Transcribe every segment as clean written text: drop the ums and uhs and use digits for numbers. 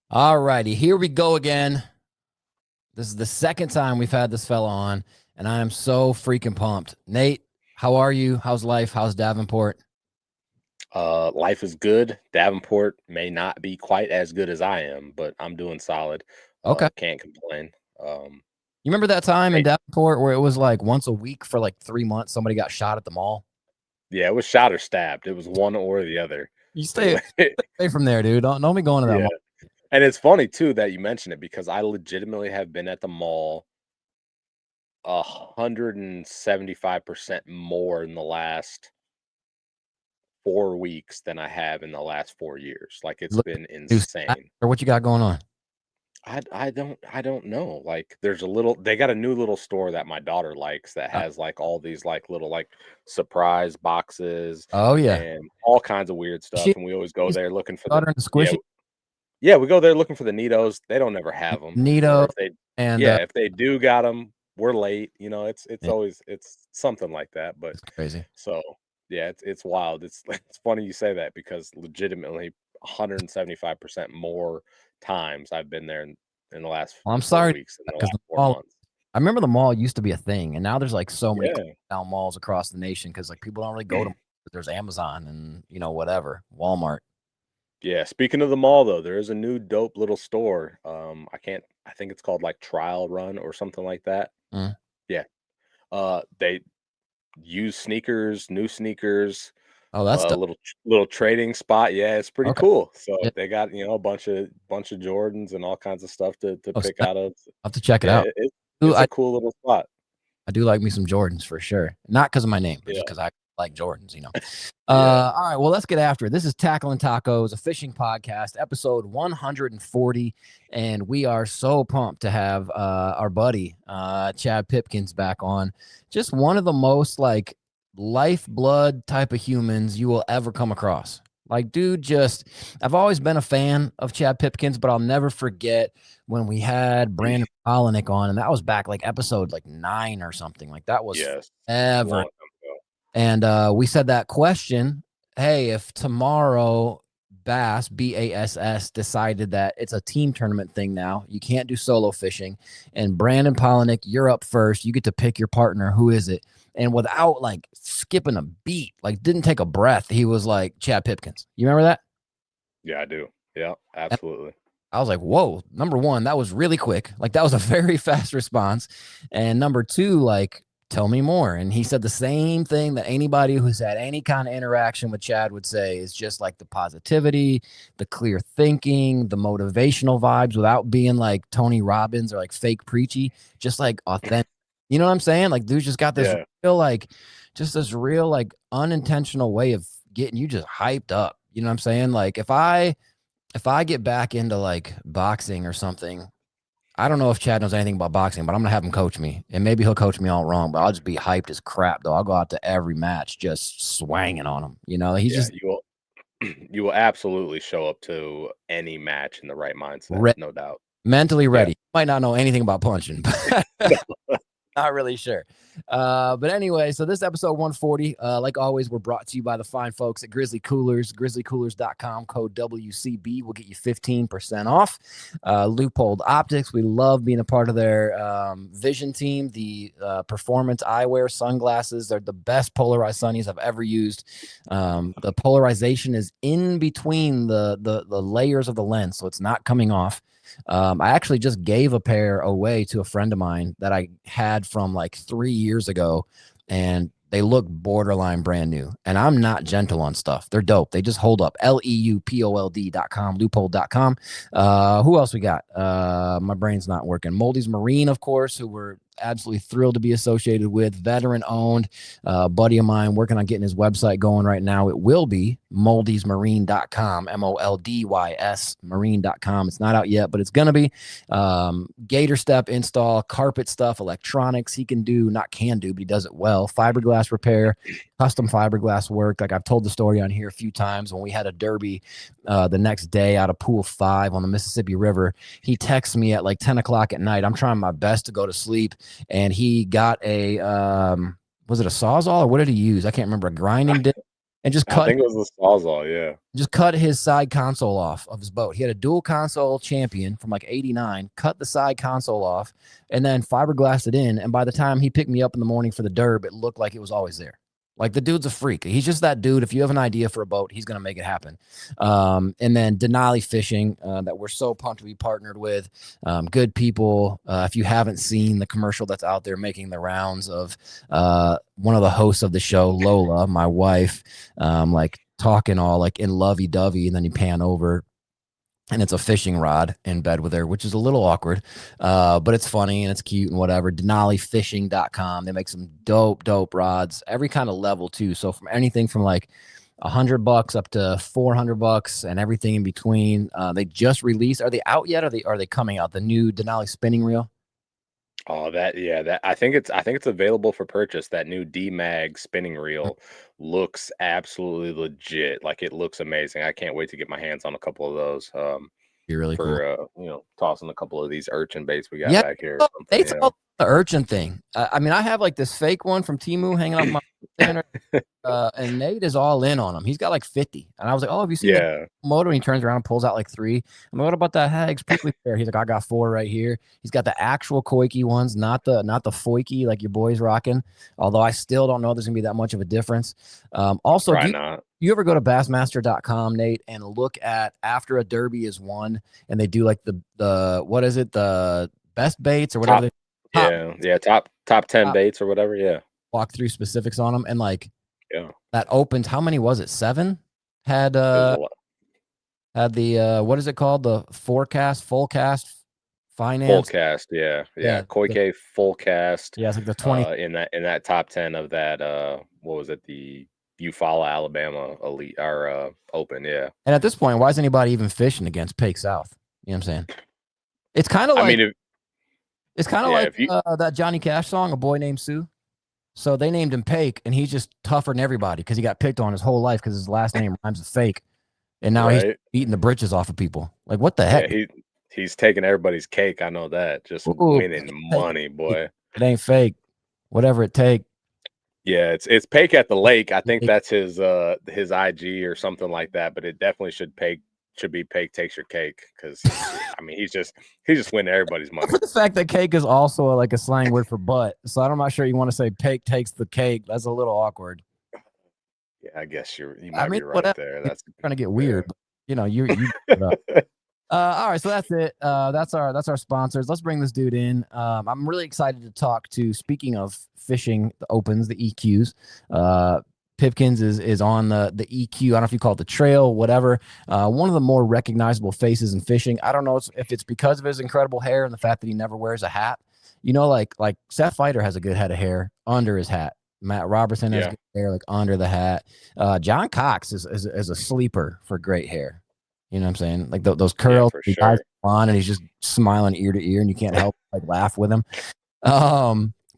All righty, here we go again. This is the second time we've had this fella on, and I am so freaking pumped. Nate, how are you? How's life? How's Davenport? Life is good. Davenport may not be quite as good as I am, but I'm doing solid. Okay. Can't complain. Um, You remember that time in hey, Davenport where it was like once a week for like 3 months, somebody got shot at the mall? yeah, it was shot or stabbed. It was one or the other. You It stay was, away from there, dude. Don't be going to that yeah, mall. and it's funny too that you mention it because I legitimately have been at the mall 175% more in the last 4 weeks than I have in the last 4 years. Like it's Look, been new snack insane. or what you got going on? I don't know. Like there's a little they got a new little store that my daughter likes that Uh, has like all these like little like surprise boxes oh yeah, and all kinds of weird she stuff. And we always go there looking for the daughter in the yeah, squishy yeah, we go there looking for the Neatos. They don't ever have them. Or Nito if they and yeah, if they do got them, we're late. It's yeah, always it's something like that. But it's crazy. so yeah, it's wild. It's it's funny you say that because legitimately 175% more times I've been there in the last Well, I'm four sorry weeks than the because last the 4 months. I remember the mall used to be a thing, and now there's like so many Yeah. down malls across the nation because like people don't really go to. There's Amazon and whatever Walmart. Yeah. Speaking of the mall though, there is a new dope little store. I think it's called like Trial Run or something like that. Mm. Yeah. They use sneakers, new sneakers, Oh, that's dope. little trading spot. Yeah, it's pretty Okay. cool. So Yeah. they got, a bunch of Jordans and all kinds of stuff to Oh, pick I'll out of. have to check it Yeah, out. Ooh, it's a cool little spot. I do like me some Jordans for sure. Not because of my name, but just Yeah. because I like Jordans. Yeah. All right, well, let's get after it. This is Tackling Tacos, a fishing podcast, episode 140. And we are so pumped to have our buddy, Chad Pipkens, back on. Just one of the most like lifeblood type of humans you will ever come across. Like, dude, I've always been a fan of Chad Pipkins, but I'll never forget when we had Brandon Polinick on, and that was back like episode like 9 or something. Like that was Yes. ever. Long time ago. And we said that question, hey, if tomorrow Bass decided that it's a team tournament thing now, you can't do solo fishing, and Brandon Polinick, you're up first. You get to pick your partner. Who is it? And without like skipping a beat, like didn't take a breath, he was like Chad Pipkins. You remember that? Yeah, I do. Yeah, absolutely. I was like, whoa, number one, that was really quick. Like, that was a very fast response. And number two, like, tell me more. And he said the same thing that anybody who's had any kind of interaction with Chad would say is just like the positivity, the clear thinking, the motivational vibes without being like Tony Robbins or like fake preachy, just like authentic. You know what I'm saying? Like, dude's just got this Yeah. real, like, just this real, like, unintentional way of getting you just hyped up. You know what I'm saying? Like, if I get back into like boxing or something, I don't know if Chad knows anything about boxing, but I'm gonna have him coach me, and maybe he'll coach me all wrong. But I'll just be hyped as crap, though. I'll go out to every match just swanging on him. He's Yeah, just you will you will absolutely show up to any match in the right mindset, re- no doubt. mentally Yeah. ready. Might not know anything about punching, but not really sure. But anyway, so this episode 140, like always, we're brought to you by the fine folks at Grizzly Coolers. GrizzlyCoolers.com, code WCB will get you 15% off. Leupold Optics, we love being a part of their vision team. The performance eyewear sunglasses, they're the best polarized sunnies I've ever used. The polarization is in between the layers of the lens, so it's not coming off. I actually just gave a pair away to a friend of mine that I had from like 3 years ago, and they look borderline brand new. And I'm not gentle on stuff. They're dope. They just hold up. LEUPOLD.com, leupold.com. Who else we got? My brain's not working. Moldy's Marine, of course, who we're absolutely thrilled to be associated with. Veteran owned. Buddy of mine working on getting his website going right now. It will be moldysmarine.com, MOLDYS marine.com. It's not out yet, but it's going to be. Gator step install, carpet stuff, electronics. He can do, not can do, but he does it well. Fiberglass repair, custom fiberglass work. Like I've told the story on here a few times when we had a derby the next day out of pool 5 on the Mississippi River. He texts me at like 10 o'clock at night. I'm trying my best to go to sleep. And he got a, was it a Sawzall or what did he use? I can't remember. A grinding disc. and just I think it was the Sawzall, yeah. Just cut his side console off of his boat. He had a dual console Champion from like 89, cut the side console off, and then fiberglassed it in. And by the time he picked me up in the morning for the derb, it looked like it was always there. Like, the dude's a freak. He's just that dude. If you have an idea for a boat, he's going to make it happen. And then Denali Fishing, that we're so pumped to be partnered with. Good people. If you haven't seen the commercial that's out there making the rounds of one of the hosts of the show, Lola, my wife, like talking all like in lovey-dovey, and then you pan over and it's a fishing rod in bed with her, which is a little awkward, but it's funny and it's cute and whatever. DenaliFishing.com. They make some dope rods, every kind of level too. So from anything from like $100 up to $400 and everything in between. They just released. Are they out yet? Are they coming out? The new Denali spinning reel. Oh, that I think it's available for purchase. That new D-Mag spinning reel looks absolutely legit. Like, it looks amazing. I can't wait to get my hands on a couple of those. Be really cool. For tossing a couple of these urchin baits we got back here. They the urchin thing. I mean, I have like this fake one from Temu hanging off my center, and Nate is all in on him. He's got like 50, and I was like, "Oh, have you seen the motor?" And he turns around and pulls out like 3. I'm like, "What about that Hags prickly pear?" He's like, "I got 4 right here." He's got the actual Koike ones, not the Foike like your boy's rocking. Although I still don't know there's gonna be that much of a difference. Also, you ever go to Bassmaster.com, Nate, and look at after a derby is won, and they do like the what is it, the best baits or whatever? Top 10 baits or whatever. Yeah, walk through specifics on them, and like that opened. How many was it? 7 had the what is it called? The full cast finance. Full cast, yeah. Koike full cast. Yeah, it's like the 20 in that top 10 of that. What was it? The Eufaula, Alabama Elite or Open, yeah. And at this point, why is anybody even fishing against Pake South? You know what I'm saying? It's kind of like that Johnny Cash song, A Boy Named Sue. So they named him Pake, and he's just tougher than everybody because he got picked on his whole life because his last name rhymes with fake, and now he's eating the britches off of people. Like, what the heck? Yeah, he's taking everybody's cake. I know that. Just winning money, boy. It ain't fake. Whatever it take. Yeah, it's Pake at the lake. I think that's his IG or something like that. But it definitely should be Pake takes your cake, because I mean he's just winning everybody's money. For the fact that cake is also like a slang word for butt, so I'm not sure you want to say Pake takes the cake. That's a little awkward. Yeah, I guess you might be right there. That's trying to get weird. But, you all right, so that's it. That's our sponsors. Let's bring this dude in. I'm really excited to talk to. Speaking of fishing, the opens, the EQs. Pipkens is on the EQ. I don't know if you call it the trail, whatever. One of the more recognizable faces in fishing. I don't know if it's because of his incredible hair and the fact that he never wears a hat. Like Seth Fighter has a good head of hair under his hat. Matt Robertson has good hair like under the hat. John Cox is a sleeper for great hair. You know what I'm saying? Like those curls, he guys on, and he's just smiling ear to ear, and you can't help like laugh with him.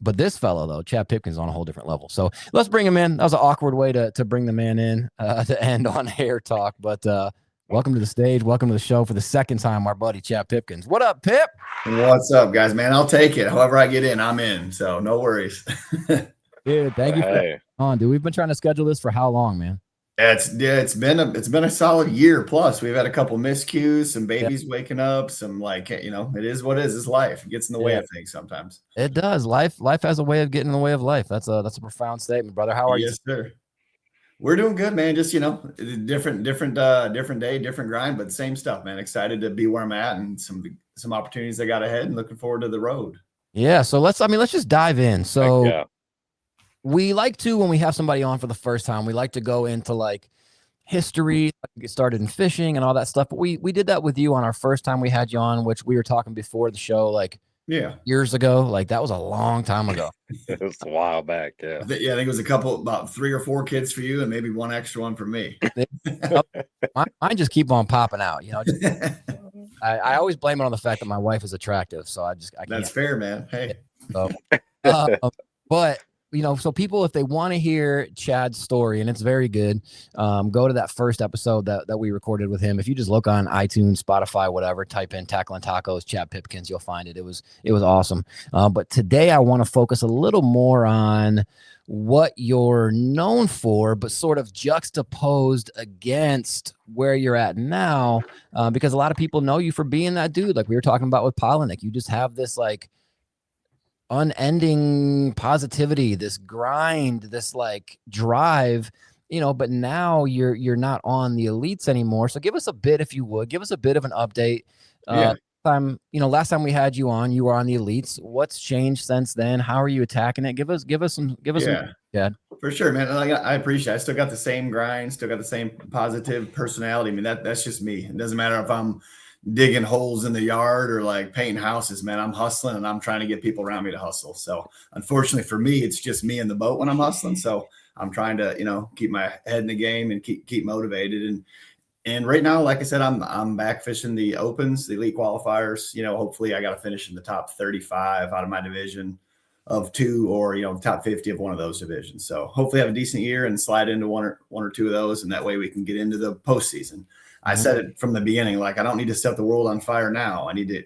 But this fellow though, Chad Pipkins, on a whole different level. So let's bring him in. That was an awkward way to bring the man in to end on hair talk. But welcome to the stage. Welcome to the show for the second time, our buddy Chad Pipkins. What up, Pip? What's up, guys? Man, I'll take it. However I get in, I'm in. So no worries. Dude, thank you for on, dude. We've been trying to schedule this for how long, man? It's been a solid year plus. We've had a couple miscues, some babies waking up, some it is what it is. It's life. It gets in the way of things sometimes. It does. Life has a way of getting in the way of life. That's a profound statement, brother. How are you? Yes, sir. We're doing good, man. Just different day, different grind, but same stuff, man. Excited to be where I'm at and some opportunities I got ahead, and looking forward to the road. Yeah. So let's just dive in. So we like to, when we have somebody on for the first time, we like to go into like history, get started in fishing and all that stuff. But we did that with you on our first time we had you on, which we were talking before the show, like years ago. Like that was a long time ago. It was a while back. Yeah. I think it was about 3 or 4 kids for you and maybe 1 extra one for me. Mine just keep on popping out, I always blame it on the fact that my wife is attractive. So I can't. That's fair, man. Hey. So, but so people, if they want to hear Chad's story, and it's very good, go to that first episode that we recorded with him. If you just look on iTunes, Spotify, whatever, type in Tackling Tacos, Chad Pipkens, you'll find it. It was awesome. But today I want to focus a little more on what you're known for, but sort of juxtaposed against where you're at now, because a lot of people know you for being that dude, like we were talking about with Polinick. You just have this like unending positivity, this grind, this like drive, but now you're not on the elites anymore. So give us a bit, if you would, give us a bit of an update. Last time we had you on, you were on the elites. What's changed since then? How are you attacking it? Give us some, Chad. For sure, man. I appreciate it. I still got the same grind, still got the same positive personality. I mean, that's just me. It doesn't matter if I'm digging holes in the yard or like painting houses, man. I'm hustling and I'm trying to get people around me to hustle. So unfortunately for me, it's just me in the boat when I'm hustling. So I'm trying to, keep my head in the game and keep motivated. And right now, like I said, I'm back fishing the opens, the elite qualifiers. Hopefully I got to finish in the top 35 out of my division of 2, or top 50 of one of those divisions. So hopefully have a decent year and slide into one or two of those, and that way we can get into the postseason. I said it from the beginning, like I don't need to set the world on fire now. I need to,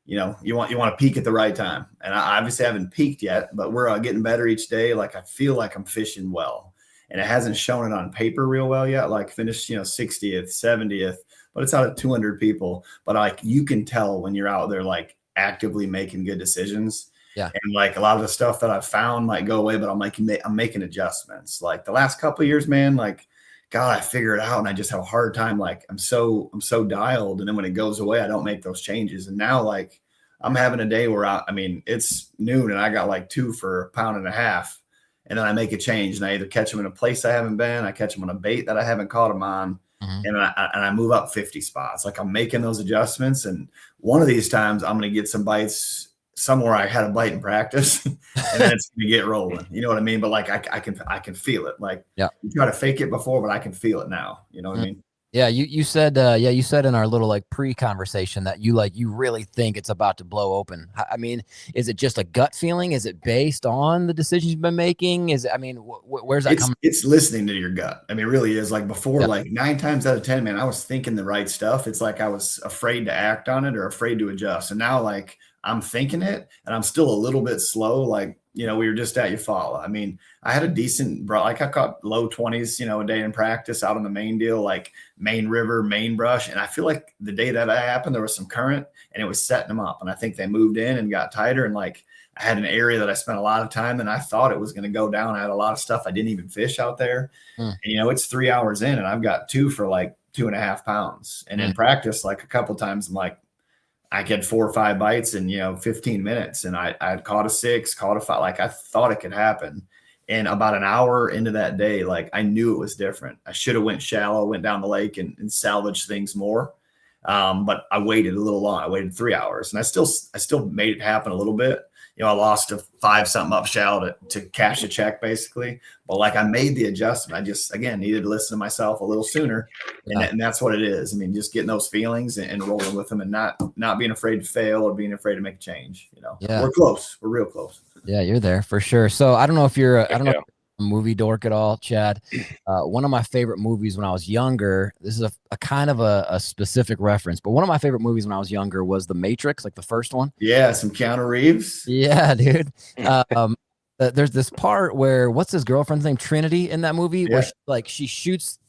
you want to peak at the right time. And I obviously haven't peaked yet, but we're getting better each day. Like I feel like I'm fishing well, and it hasn't shown it on paper real well yet. Like finished, 60th, 70th, but it's out of 200 people. But like you can tell when you're out there, like actively making good decisions. Yeah. And like a lot of the stuff that I've found might go away, but I'm making adjustments. Like the last couple of years, man, like, God, I figure it out and I just have a hard time. Like I'm so dialed. And then when it goes away, I don't make those changes. And now like I'm having a day where it's noon and I got like 2 for £1.50 pounds. And then I make a change and I either catch them in a place I haven't been, I catch them on a bait that I haven't caught them on. And I move up 50 spots. Like I'm making those adjustments. And one of these times I'm going to get some bites somewhere I had a bite in practice, and then it's going to get rolling. You know what I mean? But like I can feel it. Like you try to fake it before, but I can feel it now. You know what I mean? Yeah, you said you said in our little like pre-conversation that you really think it's about to blow open. I mean, is it just a gut feeling? Is it based on the decisions you've been making? Where's that coming? It's listening to your gut. I mean, it really is. Like before, like 9 times out of 10, man, I was thinking the right stuff. It's like I was afraid to act on it or afraid to adjust. And now like I'm thinking it and I'm still a little bit slow. Like, we were just at Eufaula. I mean, I had a decent, like I caught low 20s, a day in practice out on the main deal, like main river, main brush. And I feel like the day that happened, there was some current and it was setting them up. And I think they moved in and got tighter. And like, I had an area that I spent a lot of time and I thought it was going to go down. I had a lot of stuff I didn't even fish out there. And, it's 3 hours in and I've got 2 for like 2.5 pounds. And in practice, like a couple of times, I'm like, I get 4 or 5 bites in, 15 minutes. And I had caught a 6, caught a 5. Like I thought it could happen. And about an hour into that day, like I knew it was different. I should have went shallow, went down the lake and salvaged things more. But I waited a little long. I waited 3 hours and I still made it happen a little bit. I lost a 5-something up shallow to cash a check basically. But like I made the adjustment. I just, again, needed to listen to myself a little sooner. And that's what it is. I mean, just getting those feelings and rolling with them and not being afraid to fail or being afraid to make a change. We're close. We're real close. Yeah, you're there for sure. So I don't know if you're a movie dork at all, Chad. One of my favorite movies when I was younger, this is a kind of a specific reference, but one of my favorite movies when I was younger was The Matrix, like the first one. Yeah, some Keanu Reeves. Yeah, dude. There's this part where what's his girlfriend's name, Trinity, in that movie, where she shoots.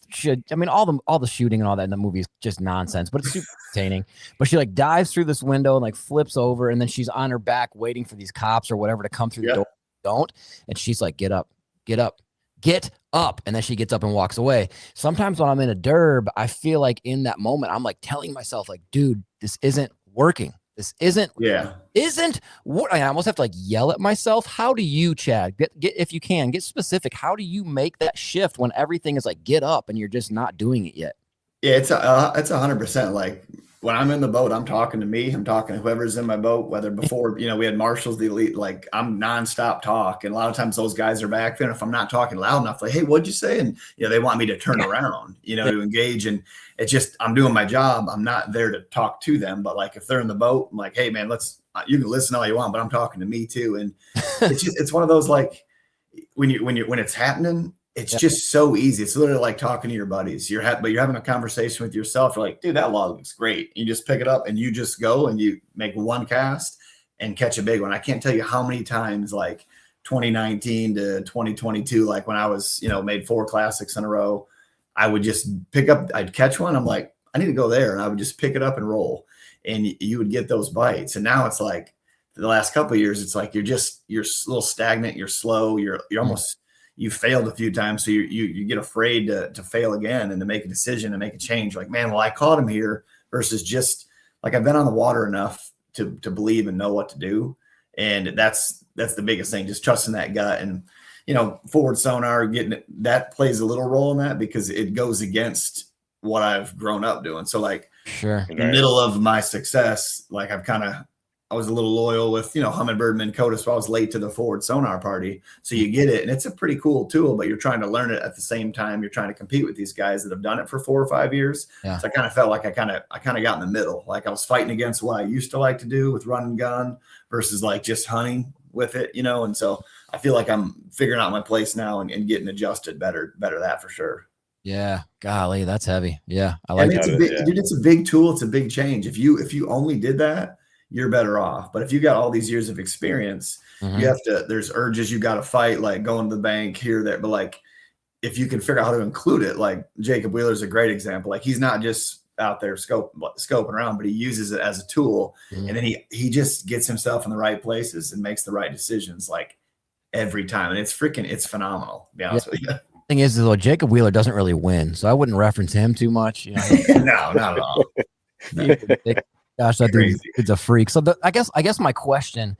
All the shooting and all that in the movie is just nonsense, but it's super entertaining. But she like dives through this window and like flips over, and then she's on her back waiting for these cops or whatever to come through the door. Don't, and she's like, get up. And then she gets up and walks away. Sometimes when I'm in a derb, I feel like in that moment, I'm like telling myself like, dude, this isn't working. This isn't what I almost have to like yell at myself. How do you, Chad, get if you can get specific? How do you make that shift when everything is like, get up and you're just not doing it yet? Yeah, it's 100%. Like when I'm in the boat, I'm talking to me, I'm talking to whoever's in my boat, whether before, we had Marshall's the elite, like I'm nonstop talk. And a lot of times those guys are back there. And if I'm not talking loud enough, like, hey, what'd you say? And, they want me to turn around, to engage. And it's just, I'm doing my job. I'm not there to talk to them. But like, if they're in the boat, I'm like, hey man, you can listen all you want, but I'm talking to me too. And it's one of those, like, when it's happening, it's just so easy. It's literally like talking to your buddies. But you're having a conversation with yourself. You're like, dude, that log looks great. You just pick it up and you just go and you make one cast and catch a big one. I can't tell you how many times, like 2019 to 2022, like when I was, made 4 classics in a row, I would just I'd catch one. I'm like, I need to go there. And I would just pick it up and roll. And you would get those bites. And now it's like the last couple of years, it's like you're a little stagnant. You're slow. You're almost, you failed a few times. So you get afraid to fail again and to make a decision and make a change. Like, man, well, I caught him here versus just like I've been on the water enough to believe and know what to do. And that's the biggest thing, just trusting that gut. And, forward sonar, that plays a little role in that because it goes against what I've grown up doing. So like in the middle of my success, like I was a little loyal with, Humminbird Minn Kota, so I was late to the forward sonar party. So you get it, and it's a pretty cool tool, but you're trying to learn it at the same time. You're trying to compete with these guys that have done it for 4 or 5 years. Yeah. So I kind of felt like I kind of got in the middle. Like I was fighting against what I used to like to do with run and gun versus like just hunting with it, and so I feel like I'm figuring out my place now and getting adjusted better that for sure. Yeah, golly, that's heavy. Yeah, I like it. Dude, it's a big tool. It's a big change. If you only did that, you're better off. But if you got all these years of experience, you have to, there's urges you got to fight, like going to the bank here, there. But like, if you can figure out how to include it, like Jacob Wheeler's a great example. Like he's not just out there scoping around, but he uses it as a tool. And then he just gets himself in the right places and makes the right decisions like every time. And it's phenomenal, to be honest with you. Thing is, though, Jacob Wheeler doesn't really win, so I wouldn't reference him too much. No, not at all. Gosh, that dude's a freak. So I guess my question,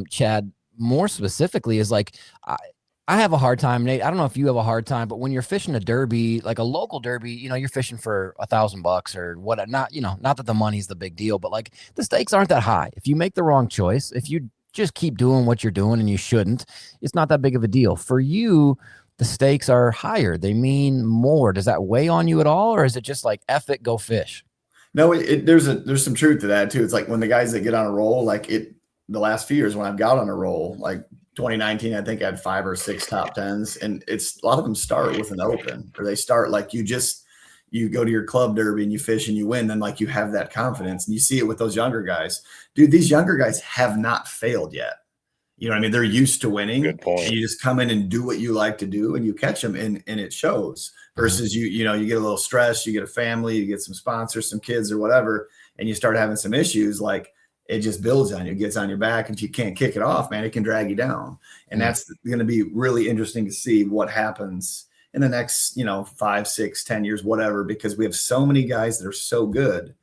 Chad, more specifically is like, I have a hard time, Nate. I don't know if you have a hard time, but when you're fishing a derby, like a local derby, you're fishing for $1,000 or what, not that the money's the big deal, but like the stakes aren't that high. If you make the wrong choice, if you just keep doing what you're doing and you shouldn't, it's not that big of a deal. For you, the stakes are higher. They mean more. Does that weigh on you at all? Or is it just like, F it, go fish? No, there's some truth to that too. It's like when the guys that get on a roll, like the last few years when I've got on a roll, like 2019, I think I had 5 or 6 top 10s, and it's a lot of them start with an open, or they start like you go to your club derby and you fish and you win, then like you have that confidence, and you see it with those younger guys. Dude, these younger guys have not failed yet. You know what I mean? They're used to winning. Good point. And you just come in and do what you like to do and you catch them and it shows. Versus you get a little stress, you get a family, you get some sponsors, some kids or whatever, and you start having some issues, like it just builds on you, it gets on your back. And if you can't kick it off, man, it can drag you down. And that's going to be really interesting to see what happens in the next, 5, 6, 10 years, whatever, because we have so many guys that are so good.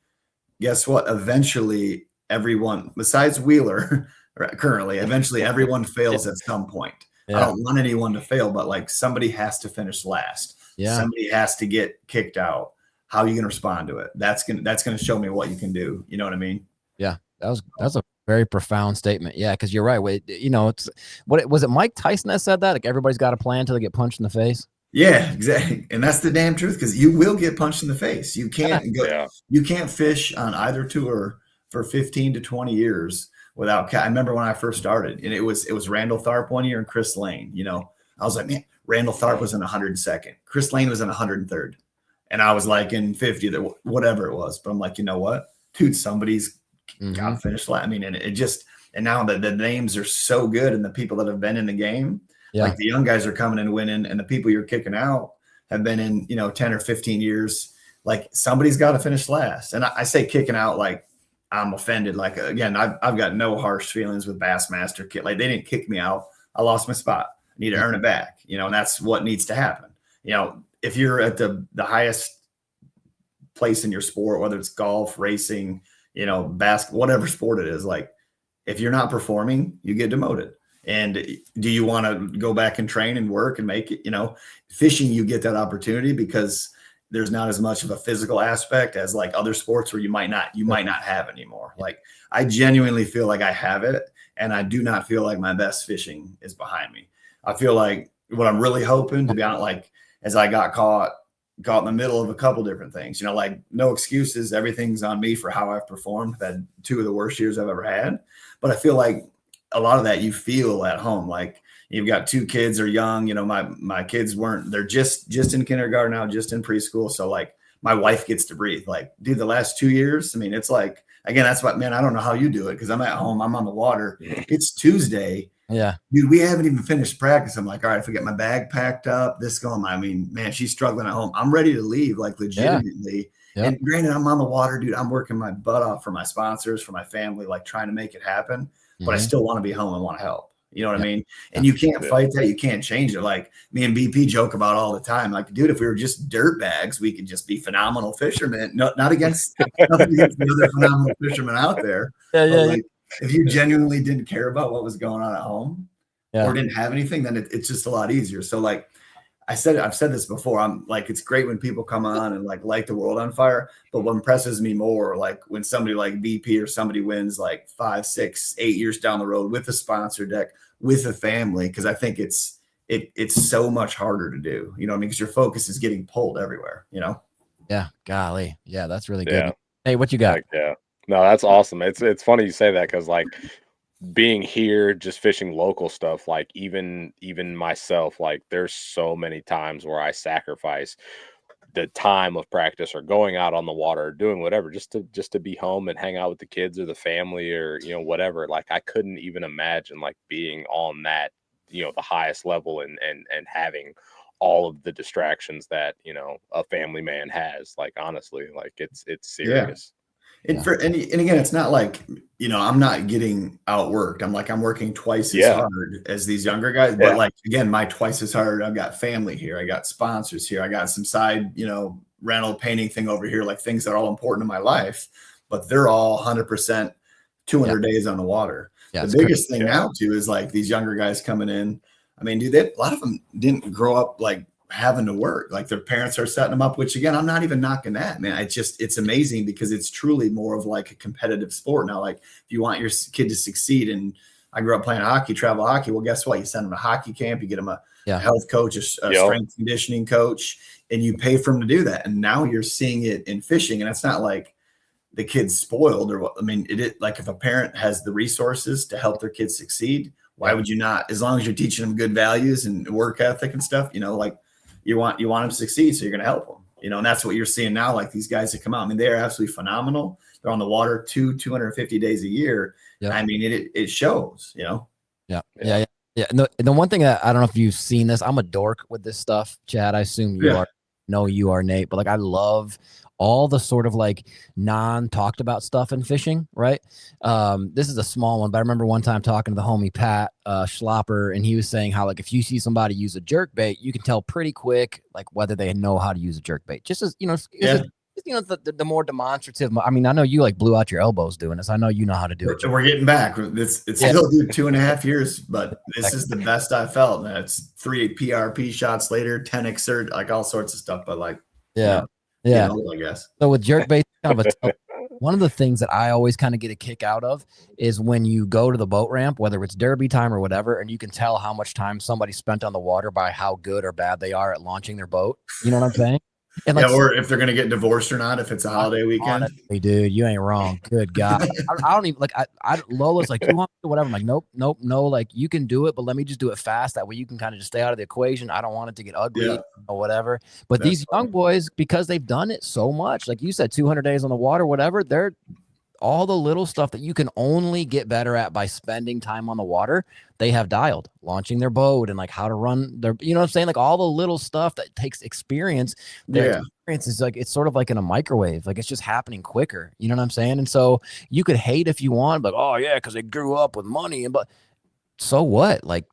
Guess what? Eventually everyone besides Wheeler currently, eventually everyone fails at some point. I don't want anyone to fail, but like somebody has to finish last. Somebody has to get kicked out. How are you going to respond to it? That's going to show me what you can do. You know what I mean? Yeah, that's a very profound statement. Yeah, because you're right. It's what was it? Mike Tyson that said that, like everybody's got a plan till they get punched in the face. Yeah, exactly. And that's the damn truth, because you will get punched in the face. You can't go. You can't fish on either tour for 15 to 20 years without. I remember when I first started, and it was Randall Tharp one year and Chris Lane. I was like, man, Randall Tharp was in 102nd. Chris Lane was in 103rd. And I was like in 50th, whatever it was. But I'm like, you know what? Dude, somebody's got to finish last. I mean, and now the names are so good, and the people that have been in the game, like the young guys are coming and winning, and the people you're kicking out have been in, 10 or 15 years. Like somebody's got to finish last. And I say kicking out like I'm offended. Like, again, I've got no harsh feelings with Bassmaster. Like they didn't kick me out. I lost my spot. I need to earn it back, and that's what needs to happen. If you're at the highest place in your sport, whether it's golf, racing, basketball, whatever sport it is, like if you're not performing, you get demoted. And do you want to go back and train and work and make it, fishing, you get that opportunity because there's not as much of a physical aspect as like other sports where you might not have anymore. Like I genuinely feel like I have it, and I do not feel like my best fishing is behind me. I feel like what I'm really hoping, to be honest, like as I got caught in the middle of a couple different things, like no excuses. Everything's on me for how I've performed. I've had 2 of the worst years I've ever had. But I feel like a lot of that you feel at home. Like, You've got 2 kids are young. You know, my kids they're just in kindergarten now, just in preschool. So like my wife gets to breathe. Like, dude, the last 2 years, I mean, it's like, again, that's what, man, I don't know how you do it because I'm at home, I'm on the water. It's Tuesday. Yeah. Dude, we haven't even finished practice. I'm like, all right, if I get my bag packed up, this going, I mean, man, she's struggling at home. I'm ready to leave, like legitimately. Yeah. And granted, I'm on the water, dude. I'm working my butt off for my sponsors, for my family, like trying to make it happen. But I still want to be home and want to help. You know what I mean? And you can't fight that. You can't change it. Like me and BP joke about all the time. Like, dude, if we were just dirt bags, we could just be phenomenal fishermen. No, not against nothing against the other phenomenal fishermen out there. Like, if you genuinely didn't care about what was going on at home or didn't have anything, then it's just a lot easier. So like I've said this before. I'm like, it's great when people come on and like light the world on fire. But what impresses me more, like when somebody like BP or somebody wins like 5, 6, 8 years down the road with a sponsor deck, with a family, because I think it's so much harder to do. You know what I mean? Because your focus is getting pulled everywhere, you know? Yeah. Golly. Yeah, that's really good. Yeah. Hey, what you got? Like, yeah. No, that's awesome. It's funny you say that because like being here, just fishing local stuff, like even myself, like there's so many times where I sacrifice the time of practice or going out on the water or doing whatever just to be home and hang out with the kids or the family or whatever. Like I couldn't even imagine like being on that the highest level and having all of the distractions that a family man has. Like honestly, like it's serious. And again, it's not like, I'm not getting outworked. I'm working twice as hard as these younger guys. But like, again, my twice as hard, I've got family here. I got sponsors here. I got some side, rental painting thing over here, like things that are all important in my life, but they're all 100%, 200 days on the water. The biggest thing now too, is like these younger guys coming in. I mean, dude, a lot of them didn't grow up like having to work, like their parents are setting them up, which again, I'm not even knocking that, man. It's amazing because it's truly more of like a competitive sport now. Like if you want your kid to succeed, and I grew up playing hockey, travel hockey. Well, guess what? You send them to hockey camp, you get them a health coach, a strength conditioning coach, and you pay for them to do that. And now you're seeing it in fishing. And it's not like the kid's spoiled or what. I mean, like if a parent has the resources to help their kids succeed, why would you not? As long as you're teaching them good values and work ethic and stuff, like, you want them to succeed, so you're going to help them, and that's what you're seeing now. Like these guys that come out, I mean, they are absolutely phenomenal. They're on the water 250 days a year. I mean, it shows, Yeah. No, the one thing that I don't know if you've seen this, I'm a dork with this stuff, Chad. I assume you are. No, you are, Nate. But like, I love all the sort of like non-talked about stuff in fishing, right? This is a small one, but I remember one time talking to the homie Pat Schlopper, and he was saying how like if you see somebody use a jerk bait, you can tell pretty quick like whether they know how to use a jerk bait. Just as the more demonstrative. I mean, I know you like blew out your elbows doing this. I know you know how to do it. We're getting back. It's still 2.5 years, but this is the best I felt. Man, it's 3 PRP shots later, 10 exert, like all sorts of stuff. But like, I guess. So with jerk bait, kind of one of the things that I always kind of get a kick out of is when you go to the boat ramp, whether it's derby time or whatever, and you can tell how much time somebody spent on the water by how good or bad they are at launching their boat. You know what I'm saying? And like, or if they're going to get divorced or not, if it's a holiday weekend. Honestly, dude, you ain't wrong. Good God. I don't even like, Lola's like, you want to do whatever? I'm like, nope, no. Like you can do it, but let me just do it fast. That way you can kind of just stay out of the equation. I don't want it to get ugly or whatever. But these young boys, because they've done it so much, like you said, 200 days on the water, whatever, they're all the little stuff that you can only get better at by spending time on the water. They have dialed, launching their boat and like how to run their, you know what I'm saying? Like all the little stuff that takes experience. Their experience is like, it's sort of like in a microwave. Like it's just happening quicker. You know what I'm saying? And so you could hate if you want, but oh yeah, because they grew up with money. But so what? Like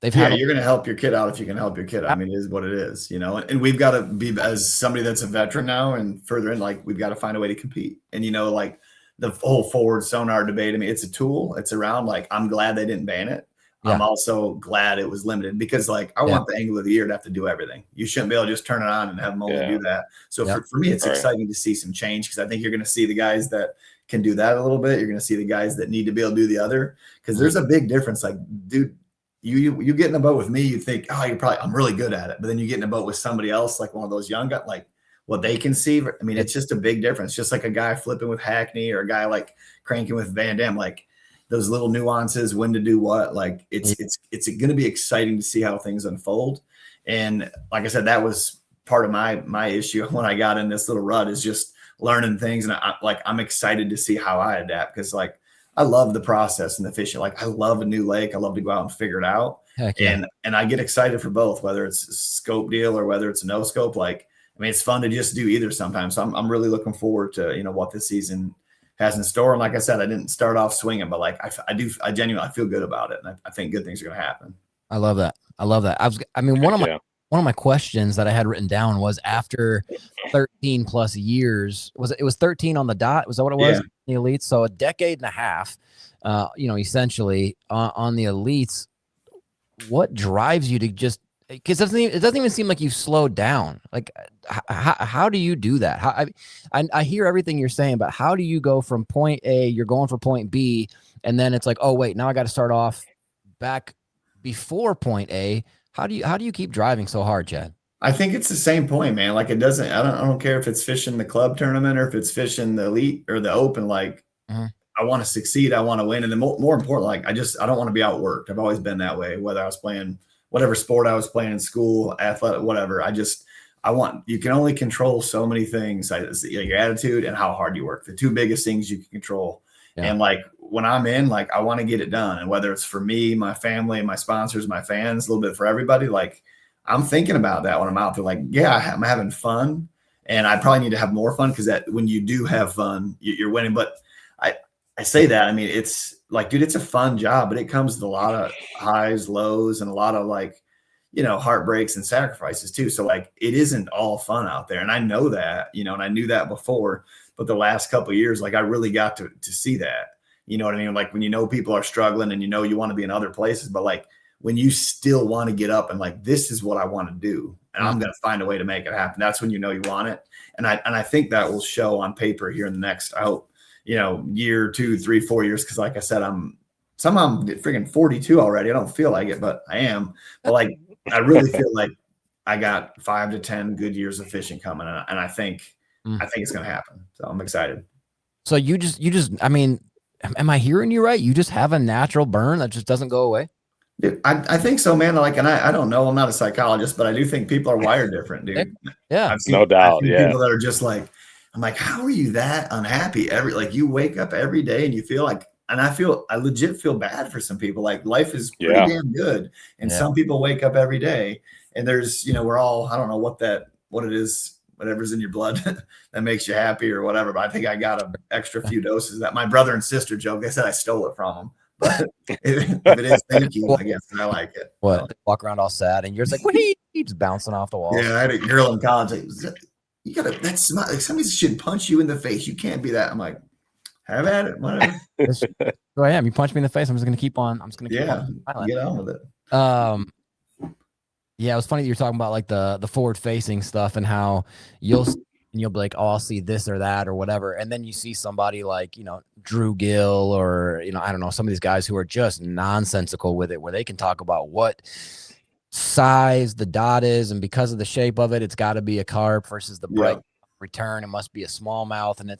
they've had you're going to help your kid out if you can help your kid. I mean, it is what it is, and we've got to be, as somebody that's a veteran now and further in, like we've got to find a way to compete. And, like the whole forward sonar debate, I mean, it's a tool, it's around. Like, I'm glad they didn't ban it. I'm also glad it was limited because like, I want the angle of the year to have to do everything. You shouldn't be able to just turn it on and have them only do that. So for me, it's exciting to see some change because I think you're going to see the guys that can do that a little bit. You're going to see the guys that need to be able to do the other, because there's a big difference. Like, dude, you get in a boat with me, you think, oh, I'm really good at it. But then you get in a boat with somebody else, like one of those young guys, like what they can see. I mean, it's just a big difference. Just like a guy flipping with Hackney or a guy like cranking with Van Dam. Like, those little nuances, when to do what. Like it's going to be exciting to see how things unfold. And like I said, that was part of my issue when I got in this little rut, is just learning things. And I'm excited to see how I adapt, because like I love the process and the fishing. Like I love a new lake. I love to go out and figure it out. Heck yeah. And I get excited for both, whether it's a scope deal or whether it's a no scope. Like, I mean, it's fun to just do either sometimes. So I'm really looking forward to, what this season has in store. And like I said, I didn't start off swinging, but like I genuinely feel good about it. And I think good things are going to happen. I love that. One of my questions that I had written down was, after 13 plus years, it was 13 on the dot? Was that what it was? Yeah. The elites. So a decade and a half, essentially on the elites. What drives you to just, because it doesn't even seem like you've slowed down. Like, how do you do that? I hear everything you're saying, but how do you go from point A, you're going for point B, and then it's like, oh wait, now I got to start off back before point A. How do you keep driving so hard, Chad? I think it's the same point, man. Like, I don't care if it's fishing the club tournament or if it's fishing the elite or the open. Like, I want to succeed. I want to win. And then more important, like, I don't want to be outworked. I've always been that way, whether I was playing whatever sport I was playing in school, athletic, whatever. You can only control so many things. Your attitude and how hard you work, the two biggest things you can control. Yeah. And like, when I'm in, like, I want to get it done. And whether it's for me, my family, my sponsors, my fans, a little bit for everybody, like, I'm thinking about that when I'm out there. Like, yeah, I'm having fun, and I probably need to have more fun, because that when you do have fun, you're winning. But I say that, I mean, it's like, dude, it's a fun job, but it comes with a lot of highs, lows, and a lot of like, heartbreaks and sacrifices too. So like, it isn't all fun out there. And I know that, and I knew that before, but the last couple of years, like, I really got to see that, you know what I mean? Like, when people are struggling and you want to be in other places, but like, when you still want to get up and like, this is what I want to do, and I'm going to find a way to make it happen, that's when you want it. And I think that will show on paper here in the next, year, 2, 3, 4 years. Cause like I said, I'm freaking 42 already. I don't feel like it, but I am. But like, I really feel like I got 5 to 10 good years of fishing coming. And I think it's going to happen. So I'm excited. So you just, I mean, am I hearing you right? You just have a natural burn that just doesn't go away? Dude, I think so, man. Like, and I don't know, I'm not a psychologist, but I do think people are wired different, dude. Yeah. No doubt. Yeah. People that are just like, I'm like, how are you that unhappy? Like, you wake up every day and you feel like, and I legit feel bad for some people. Like, life is pretty damn good. And some people wake up every day, and there's, we're all, I don't know what it is, whatever's in your blood that makes you happy or whatever. But I think I got an extra few doses of that. My brother and sister joke, they said I stole it from them. But if it is, thank you, I guess. And I like it. What? Walk around all sad, and you're just like, "Wait!" Just bouncing off the wall. Yeah, I had a girl in college. Like, you gotta. That's not like, somebody should punch you in the face. You can't be that. I'm like, have at it, whatever. So I am. You punch me in the face, I'm just gonna keep on. I'm just gonna keep on. Get on with it. Yeah, it was funny that you're talking about like the forward facing stuff, and how you'll be like, oh, I'll see this or that or whatever. And then you see somebody like, Drew Gill, or, I don't know, some of these guys who are just nonsensical with it, where they can talk about what size the dot is, and because of the shape of it, it's got to be a carp versus the bright return. It must be a smallmouth. And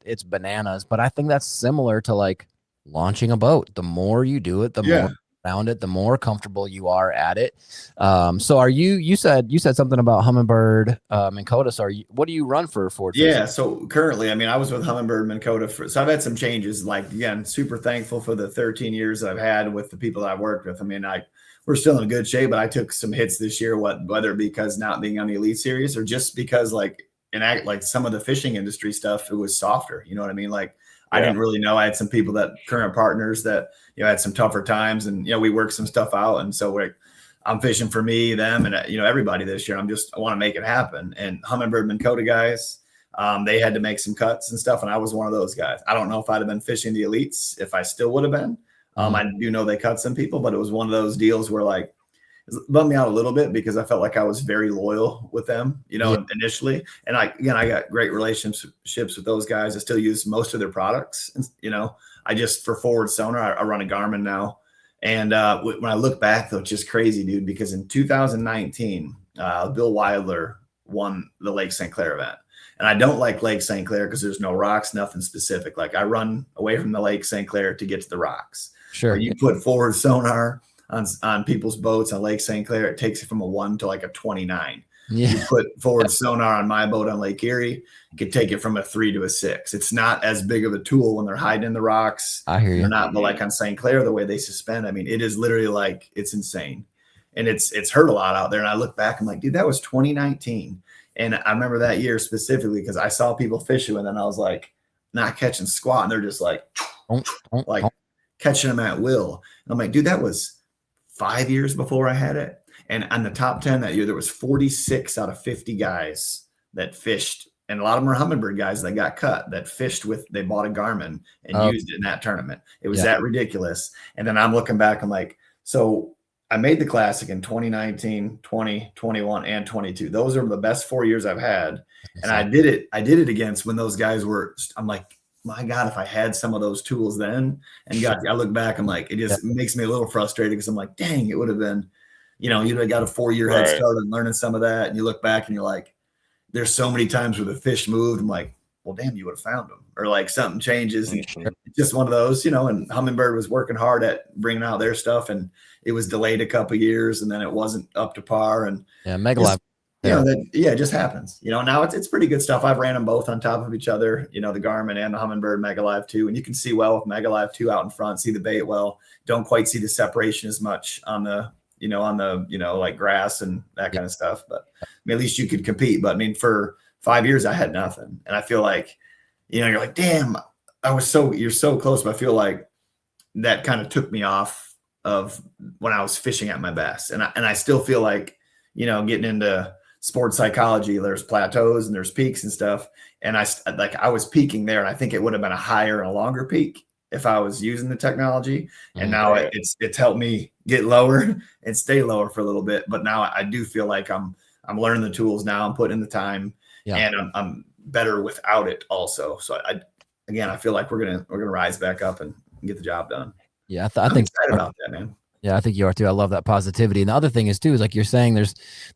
it's bananas. But I think that's similar to like launching a boat. The more you do it, the more around it, the more comfortable you are at it. So are you said something about Humminbird, Minn Kota. So what do you run for Ford? Yeah. So currently, I was with Humminbird, Minn Kota so I've had some changes. Like, again, super thankful for the 13 years I've had with the people that I've worked with. We're still in good shape, but I took some hits this year, whether because not being on the Elite Series, or just because like some of the fishing industry stuff, it was softer. You know what I mean? Like, I didn't really know. I had some people current partners that, had some tougher times, and, we worked some stuff out. And so I'm fishing for me, them, and, everybody this year. I want to make it happen. And Humminbird, Minn Kota guys, they had to make some cuts and stuff. And I was one of those guys. I don't know if I'd have been fishing the elites, if I still would have been. I do know they cut some people, but it was one of those deals where like, it bummed me out a little bit, because I felt like I was very loyal with them, initially. And I got great relationships with those guys. I still use most of their products. And, I just, for forward sonar, I run a Garmin now. And when I look back, though, it's just crazy, dude, because in 2019, Bill Wilder won the Lake St. Clair event. And I don't like Lake St. Clair because there's no rocks, nothing specific. Like I run away from the Lake St. Clair to get to the rocks. Sure. When you put forward sonar on people's boats on Lake St. Clair, it takes it from a 1 to like a 29. Yeah. You put forward sonar on my boat on Lake Erie, you could take it from a 3 to a 6. It's not as big of a tool when they're hiding in the rocks. I hear you. They're not, but like on St. Clair, the way they suspend, I mean, it is literally like, it's insane. And it's hurt a lot out there. And I look back, I'm like, dude, that was 2019. And I remember that year specifically because I saw people fishing and then I was like, not catching squat. And they're just like catching them at will. And I'm like, dude, that was 5 years before I had it. And on the top 10 that year, there was 46 out of 50 guys that fished. And a lot of them are Humminbird guys that got cut, that fished with, they bought a Garmin and used it in that tournament. It was that ridiculous. And then I'm looking back, I'm like, so I made the Classic in 2019, 20, 21, and 22. Those are the best 4 years I've had. And I did it against when those guys were, I'm like, my God, if I had some of those tools then and I look back, I'm like, it just makes me a little frustrated because I'm like, dang, it would have been, you know, you'd have got a 4-year head start on learning some of that. And you look back and you're like, there's so many times where the fish moved. I'm like, well, damn, you would have found them. Or like something changes. And it's just one of those, you know, and Humminbird was working hard at bringing out their stuff and it was delayed a couple of years and then it wasn't up to par. And Mega Live. You know, it just happens. You know, now it's pretty good stuff. I've ran them both on top of each other, you know, the Garmin and the Humminbird Mega Live 2. And you can see well with Mega Live 2 out in front, see the bait well. Don't quite see the separation as much on the, like grass and that kind of stuff. But I mean, at least you could compete. But I mean, for 5 years, I had nothing. And I feel like, you know, you're like, damn, you're so close. But I feel like that kind of took me off of when I was fishing at my best. And I still feel like, you know, getting into sports psychology, there's plateaus and there's peaks and stuff. And I was peaking there. And I think it would have been a higher and a longer peak if I was using the technology. And now it's helped me get lower and stay lower for a little bit. But now I do feel like I'm learning the tools now. I'm putting in the time and I'm better without it also. So I feel like we're gonna rise back up and get the job done. Yeah, I think excited about that, man. Yeah, I think you are too. I love that positivity. And the other thing is too, is like you're saying, there's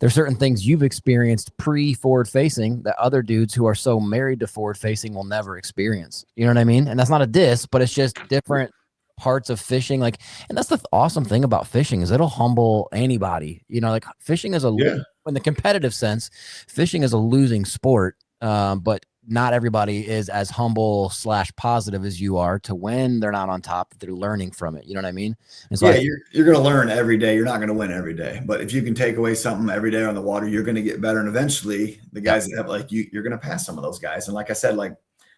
certain things you've experienced pre-forward facing that other dudes who are so married to forward facing will never experience. You know what I mean? And that's not a diss, but it's just different parts of fishing. Like, and that's the awesome thing about fishing is it'll humble anybody. You know, like fishing is in the competitive sense, fishing is a losing sport. But not everybody is as humble / positive as you are to when they're not on top, they're learning from it. You know what I mean? And so you're going to learn every day. You're not going to win every day, but if you can take away something every day on the water, you're going to get better. And eventually the guys that have like you're going to pass some of those guys. And like I said, like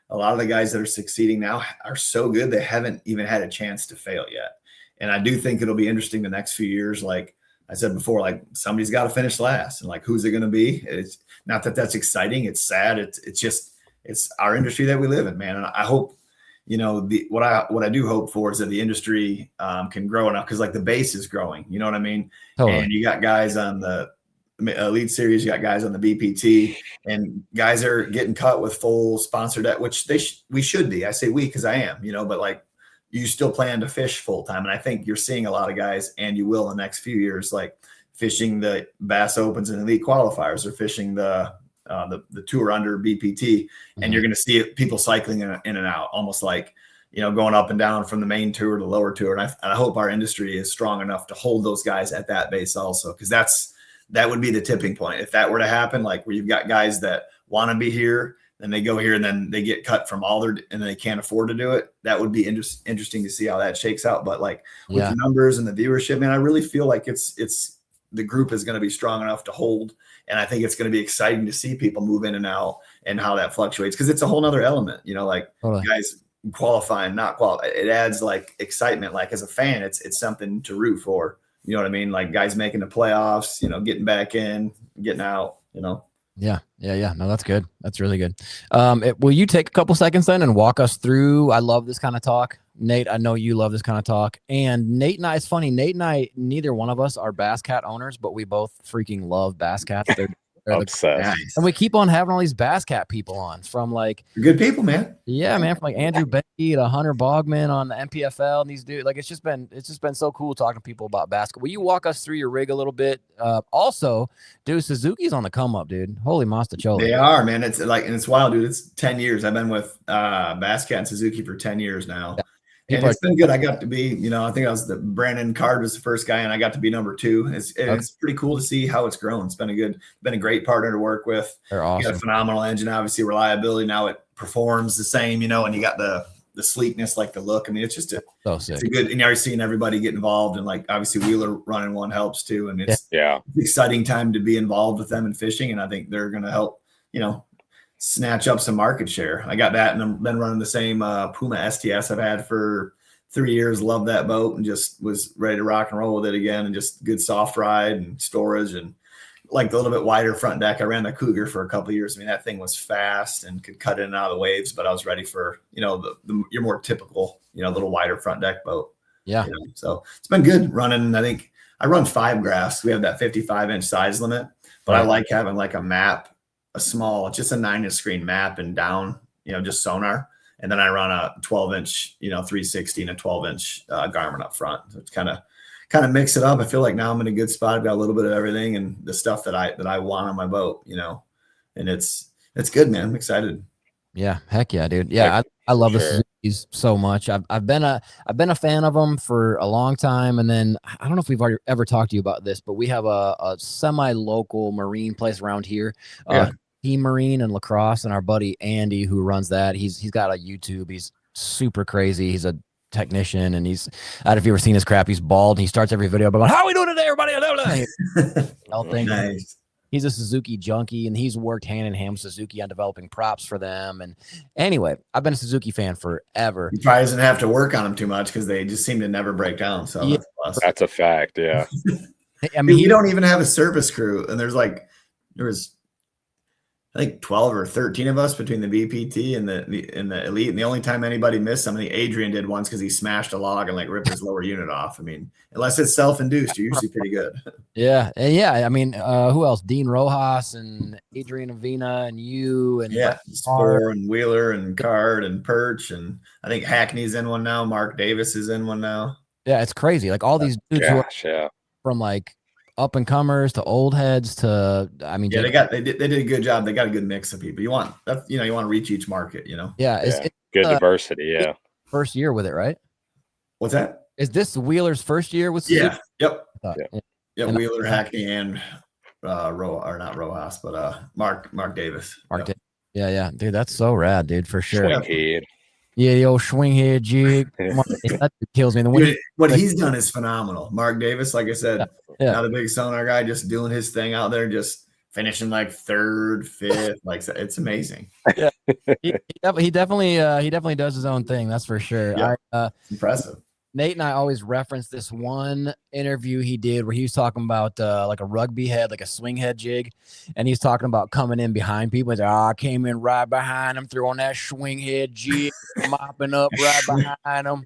a lot of the guys that are succeeding now are so good. They haven't even had a chance to fail yet. And I do think it'll be interesting the next few years. Like I said before, like somebody's got to finish last and like, who's it going to be? It's not that that's exciting. It's sad. It's our industry that we live in, man. And I hope, you know, what I do hope for is that the industry can grow enough because like the base is growing, you know what I mean? Totally. And you got guys on the Elite Series, you got guys on the BPT, and guys are getting cut with full sponsor debt, which we should be. I say we because I am, you know, but like you still plan to fish full time. And I think you're seeing a lot of guys, and you will in the next few years, like fishing the Bass Opens and Elite Qualifiers, or fishing the tour under BPT, and you're going to see people cycling in and out, almost like, you know, going up and down from the main tour to the lower tour. And I hope our industry is strong enough to hold those guys at that base also, because that would be the tipping point. If that were to happen, like where you've got guys that want to be here, then they go here and then they get cut from all and they can't afford to do it. That would be interesting to see how that shakes out. But like with the numbers and the viewership, man, I really feel like it's the group is going to be strong enough to hold. And I think it's going to be exciting to see people move in and out and how that fluctuates, because it's a whole nother element, you know, like guys qualifying, not qualify. It adds like excitement. Like as a fan, it's something to root for. You know what I mean? Like guys making the playoffs, you know, getting back in, getting out, you know? Yeah. No, that's good. That's really good. Will you take a couple seconds then and walk us through? I love this kind of talk. Nate, I know you love this kind of talk. And Nate and I, it's funny, Nate and I, neither one of us are Bass Cat owners, but we both freaking love Bass Cats. Obsessed. Nice. And we keep on having all these Bass Cat people on from like Good people, man. yeah, man, from like Andrew Becky to Hunter Bogman on the MPFL and these dudes. Like it's just been so cool talking to people about basketball. Will you walk us through your rig a little bit? Also, dude, Suzuki's on the come up, dude. Holy Mastacholi. They are, man. It's like, and it's wild, dude. It's 10 years. I've been with Bass Cat and Suzuki for 10 years now. Yeah. And it's been good. I got to be, I think I was Brandon Card was the first guy, and I got to be number 2. It's pretty cool to see how it's grown. It's been a great partner to work with. They're awesome. You got a phenomenal engine, obviously reliability. Now it performs the same, and you got the sleekness, like the look. I mean, it's just So sick. it's a good, and you're seeing everybody get involved, and like obviously Wheeler running one helps too. And it's an exciting time to be involved with them in fishing, and I think they're going to help, snatch up some market share. I got that, and I've been running the same Puma STS I've had for 3 years. Love that boat, and just was ready to rock and roll with it again, and just good soft ride and storage, and like the little bit wider front deck. I ran the Cougar for a couple of years. I mean, that thing was fast and could cut in and out of the waves, but I was ready for your more typical little wider front deck boat. Yeah. So it's been good running. I think I run 5 graphs. We have that 55-inch size limit, but I like having like a map, just a 9-inch screen map and down, just sonar. And then I run a 12-inch, 360 and a 12-inch Garmin up front. So it's kind of mix it up. I feel like now I'm in a good spot. I've got a little bit of everything and the stuff that I want on my boat, and it's good, man. I'm excited. Yeah. Heck yeah, dude. Yeah. I love the Suzuki's so much. I've been a fan of them for a long time. And then I don't know if we've ever talked to you about this, but we have a semi-local marine place around here. Team Marine and Lacrosse, and our buddy Andy, who runs that, he's got a YouTube. He's super crazy. He's a technician, and I don't know if you've ever seen his crap. He's bald, and he starts every video about, how are we doing today, everybody? Nice. He's a Suzuki junkie, and he's worked hand in hand with Suzuki on developing props for them. And anyway, I've been a Suzuki fan forever. He probably doesn't have to work on them too much because they just seem to never break down. So that's a fact. Yeah. I mean, you don't even have a service crew, and there was I think 12 or 13 of us between the BPT and the Elite. And the only time anybody missed something, Adrian did once because he smashed a log and like ripped his lower unit off. I mean, unless it's self-induced, you're usually pretty good. Yeah. And yeah, I mean, who else? Dean Rojas and Adrian Avina and you and Spore and Wheeler and Card and Perch. And I think Hackney's in one now. Mark Davis is in one now. Yeah, it's crazy. Like all these dudes from like up and comers to old heads to, I mean, they did a good job. They got a good mix of people. You want to reach each market, Yeah. It's good diversity. Yeah. First year with it, right? What's that? Is this Wheeler's first year with Suzuki? Yeah. Yep. Yeah. Wheeler, Hackney, and not Rojas, but Mark Davis. Yeah. Dude, that's so rad, dude, for sure. Swinghead. Yeah, the old swing head jig. That kills me. What he's done is phenomenal. Mark Davis, like I said, not a big sonar guy, just doing his thing out there, just finishing like 3rd, 5th. Like it's amazing. Yeah, he definitely does his own thing. That's for sure. Yeah. Impressive. Nate and I always reference this one interview he did where he was talking about like a rugby head, like a swing head jig. And he's talking about coming in behind people. He's like, I came in right behind him, throwing that swing head jig, mopping up right behind him.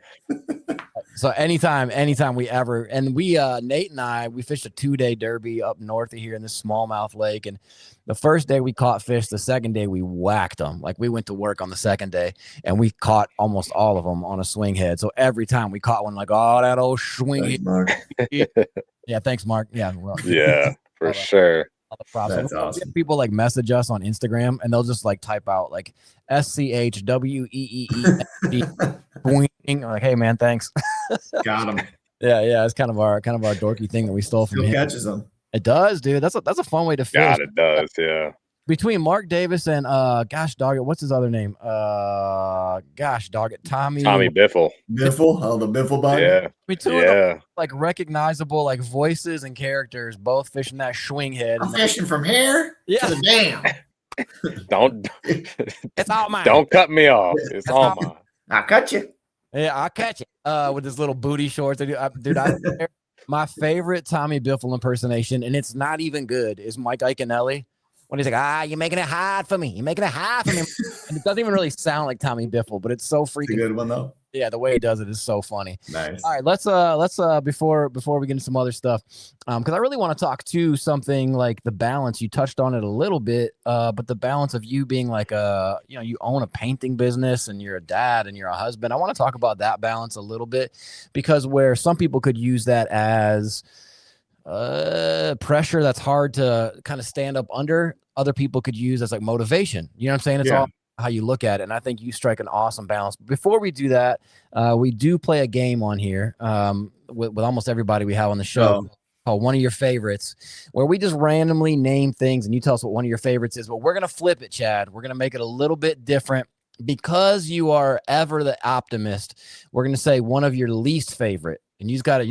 So anytime we ever, and Nate and I, we fished a 2-day derby up north of here in this smallmouth lake. And the first day we caught fish, the second day we whacked them. Like we went to work on the second day and we caught almost all of them on a swing head. So every time we caught one, like, oh, that old swing head. Yeah. Thanks, Mark. Yeah. Well, yeah, for sure. That's awesome. Get people like message us on Instagram and they'll just like type out like SCHWEEE. Like, hey man, thanks. Got him. Yeah. It's kind of our dorky thing that we stole from him. Catches them. It does, dude. That's a fun way to fish. God, it does. Yeah. Between Mark Davis and gosh dog it, what's his other name? Gosh dog it, Tommy Biffle. Oh, the Biffle bug. Yeah. Between them, like recognizable like voices and characters, both fishing that swing head. I'm fishing from here to the dam. Don't. It's all mine. Don't cut me off. It's all mine. I'll cut you. Yeah, I'll catch it. With his little booty shorts. Dude, my favorite Tommy Biffle impersonation, and it's not even good, is Mike Iaconelli. when he's like, you're making it hard for me. You're making it hard for me. And it doesn't even really sound like Tommy Biffle, but it's so freaking It's a good one though. Yeah, the way he does it is so funny. Nice. All right, let's before we get into some other stuff, because I really want to talk to something like the balance. You touched on it a little bit, but the balance of you being like you own a painting business and you're a dad and you're a husband. I want to talk about that balance a little bit, because where some people could use that as pressure that's hard to kind of stand up under, other people could use as like motivation. You know what I'm saying? It's all how you look at it, and I think you strike an awesome balance. Before we do that, we do play a game on here with almost everybody we have on the show called One of Your Favorites, where we just randomly name things and you tell us what one of your favorites is. But we're gonna flip it, Chad. We're gonna make it a little bit different because you are ever the optimist. We're gonna say one of your least favorite, and you got to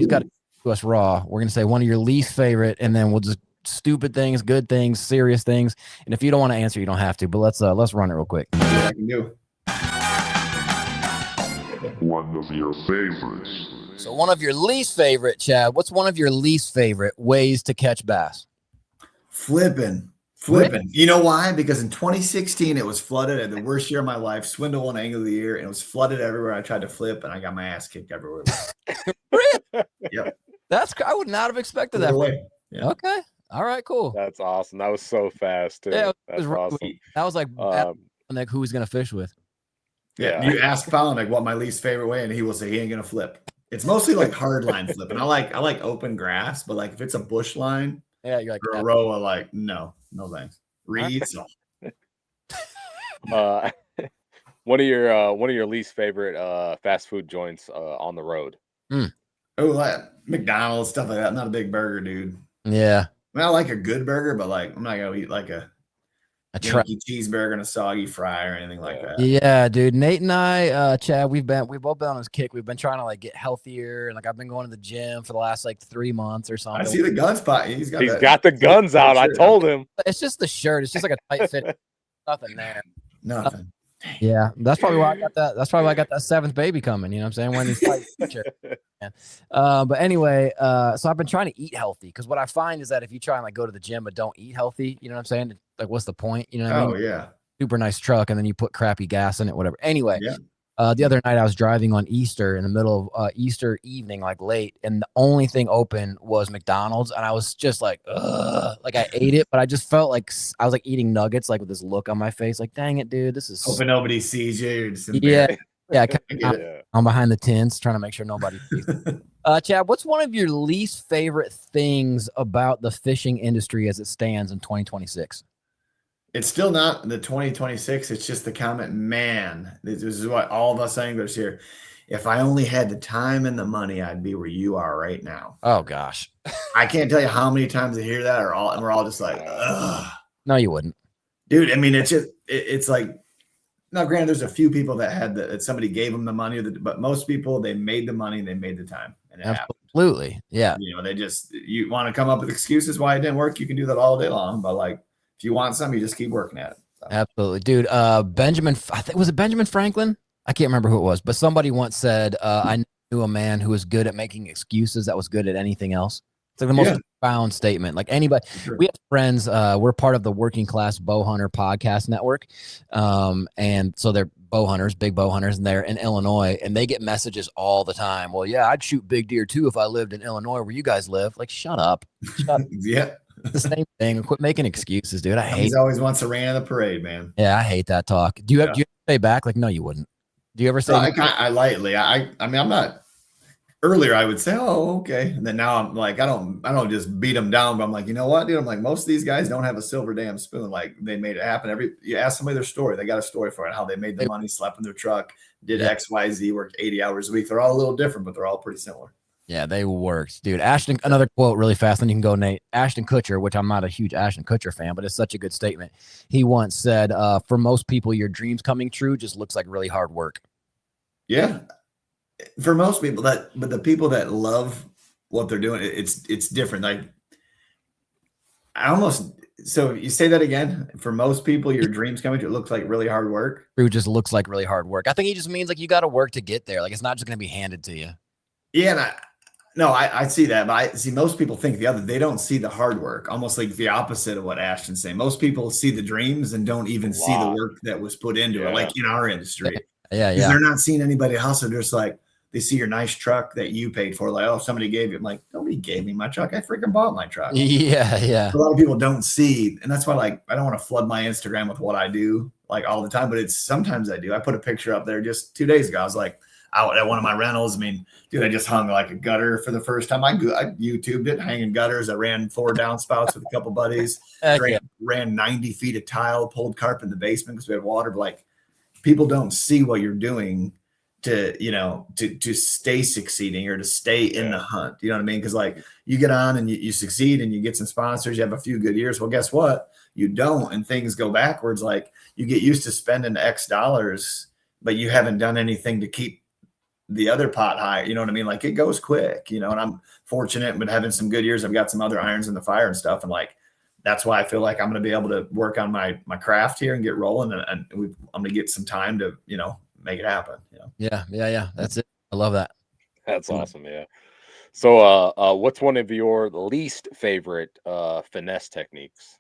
to us raw. We're gonna say one of your least favorite, and then we'll just stupid things, good things, serious things. And if you don't want to answer, you don't have to, but let's run it real quick. Yeah, I can do. One of your favorites. So one of your least favorite, Chad, what's one of your least favorite ways to catch bass? Flipping. You know why? Because in 2016 it was flooded at the worst year of my life, swindle one angle of the year, and it was flooded everywhere. I tried to flip and I got my ass kicked everywhere. Yep. I would not have expected that. Yeah. Okay. All right, cool. That's awesome. That was so fast too. Yeah, that's awesome. That was like who he's gonna fish with. Yeah. You ask Palaniuk what my least favorite way, and he will say he ain't gonna flip. It's mostly like hard line flipping. I like open grass, but like if it's a bush line, you're like or a row of like no thanks. Reeds. One of your least favorite fast food joints on the road. Oh, like McDonald's, stuff like that. I'm not a big burger dude. Yeah. I mean, I like a good burger, but like I'm not gonna eat like a cheeseburger and a soggy fry or anything like that. Yeah, dude. Nate and I, Chad, we've both been on this kick. We've been trying to like get healthier, and like I've been going to the gym for the last like 3 months or something. I see the gun spot. He's got the guns out. I told him. It's just the shirt. It's just like a tight fit. Nothing there. Nothing. Yeah, that's probably why I got that. That's probably why I got that seventh baby coming. You know what I'm saying? When he's tight. But anyway, so I've been trying to eat healthy, because what I find is that if you try and like go to the gym but don't eat healthy, you know what I'm saying? Like, what's the point? You know what I mean? Oh yeah. Super nice truck, and then you put crappy gas in it, whatever. Anyway, the other night I was driving on Easter in the middle of Easter evening, like late, and the only thing open was McDonald's, and I was just like, ugh. Like I ate it, but I just felt like I was like eating nuggets, like with this look on my face, like, dang it, dude, this is. Hoping nobody sees you. You're just I'm behind the tents trying to make sure nobody sees. Chad, what's one of your least favorite things about the fishing industry as it stands in 2026? It's still not the 2026. It's just the comment, man. This is what all of us anglers here. If I only had the time and the money, I'd be where you are right now. Oh gosh, I can't tell you how many times I hear that, and we're all just like, ugh. No, you wouldn't, dude. I mean, it's like, now granted, there's a few people that had that somebody gave them the money, but most people, they made the money and they made the time, and it absolutely happened. Yeah. You know, you want to come up with excuses why it didn't work. You can do that all day long, but like, if you want some, you just keep working at it. So. Absolutely, dude. Benjamin, I think, was it Benjamin Franklin? I can't remember who it was, but somebody once said, I knew a man who was good at making excuses that was good at anything else. It's like the most profound statement. Like anybody, we have friends, we're part of the Working Class Bow Hunter podcast network. And so they're bow hunters, big bow hunters, and they're in Illinois, and they get messages all the time. Well, yeah, I'd shoot big deer too if I lived in Illinois where you guys live. Like, shut up. Yeah. It's the same thing. Quit making excuses, dude. He always wants to rain in the parade, man. Yeah, I hate that talk. Do you ever say back? Like, no, you wouldn't. Do you ever say? I lightly. I mean, I'm not. Earlier, I would say, "Oh, okay," and then now I'm like, I don't just beat them down, but I'm like, you know what, dude? I'm like, most of these guys don't have a silver damn spoon. Like, they made it happen. You ask somebody their story, they got a story for it. How they made the money, slept in their truck, did X, Y, Z, worked 80 hours a week. They're all a little different, but they're all pretty similar. Yeah, they worked, dude. Ashton, another quote really fast, then you can go, Nate. Ashton Kutcher, which I'm not a huge Ashton Kutcher fan, but it's such a good statement. He once said, for most people, your dreams coming true just looks like really hard work. Yeah. For most people, but the people that love what they're doing, it's different. Like, so you say that again. For most people, your dreams coming true, it looks like really hard work. True just looks like really hard work. I think he just means like you got to work to get there. Like, it's not just going to be handed to you. Yeah. No, I see that, but I see most people think the other. They don't see the hard work, almost like the opposite of what Ashton's saying. Most people see the dreams and don't even see the work that was put into it, like in our industry. Yeah, because they're not seeing anybody hustle. They're just like, they see your nice truck that you paid for, like, oh, somebody gave you. I'm like, nobody gave me my truck. I freaking bought my truck. Yeah. A lot of people don't see, and that's why, like, I don't want to flood my Instagram with what I do like all the time, but it's sometimes I do. I put a picture up there just 2 days ago. I was like out at one of my rentals. I mean, dude, I just hung like a gutter for the first time. I YouTubed it, hanging gutters. I ran 4 downspouts with a couple buddies. Ran 90 feet of tile, pulled carpet in the basement because we had water. But like, people don't see what you're doing to, you know, to stay succeeding or to stay in the hunt. You know what I mean? Because like, you get on and you succeed and you get some sponsors, you have a few good years. Well, guess what? You don't, and things go backwards. Like, you get used to spending X dollars, but you haven't done anything to keep the other pot high. You know what I mean? Like, it goes quick, you know, and I'm fortunate, but having some good years. I've got some other irons in the fire and stuff. And like, that's why I feel like I'm going to be able to work on my craft here and get rolling. And I'm going to get some time to, you know, make it happen. You know? Yeah. That's it. I love that. That's awesome. Yeah. So, what's one of your least favorite finesse techniques?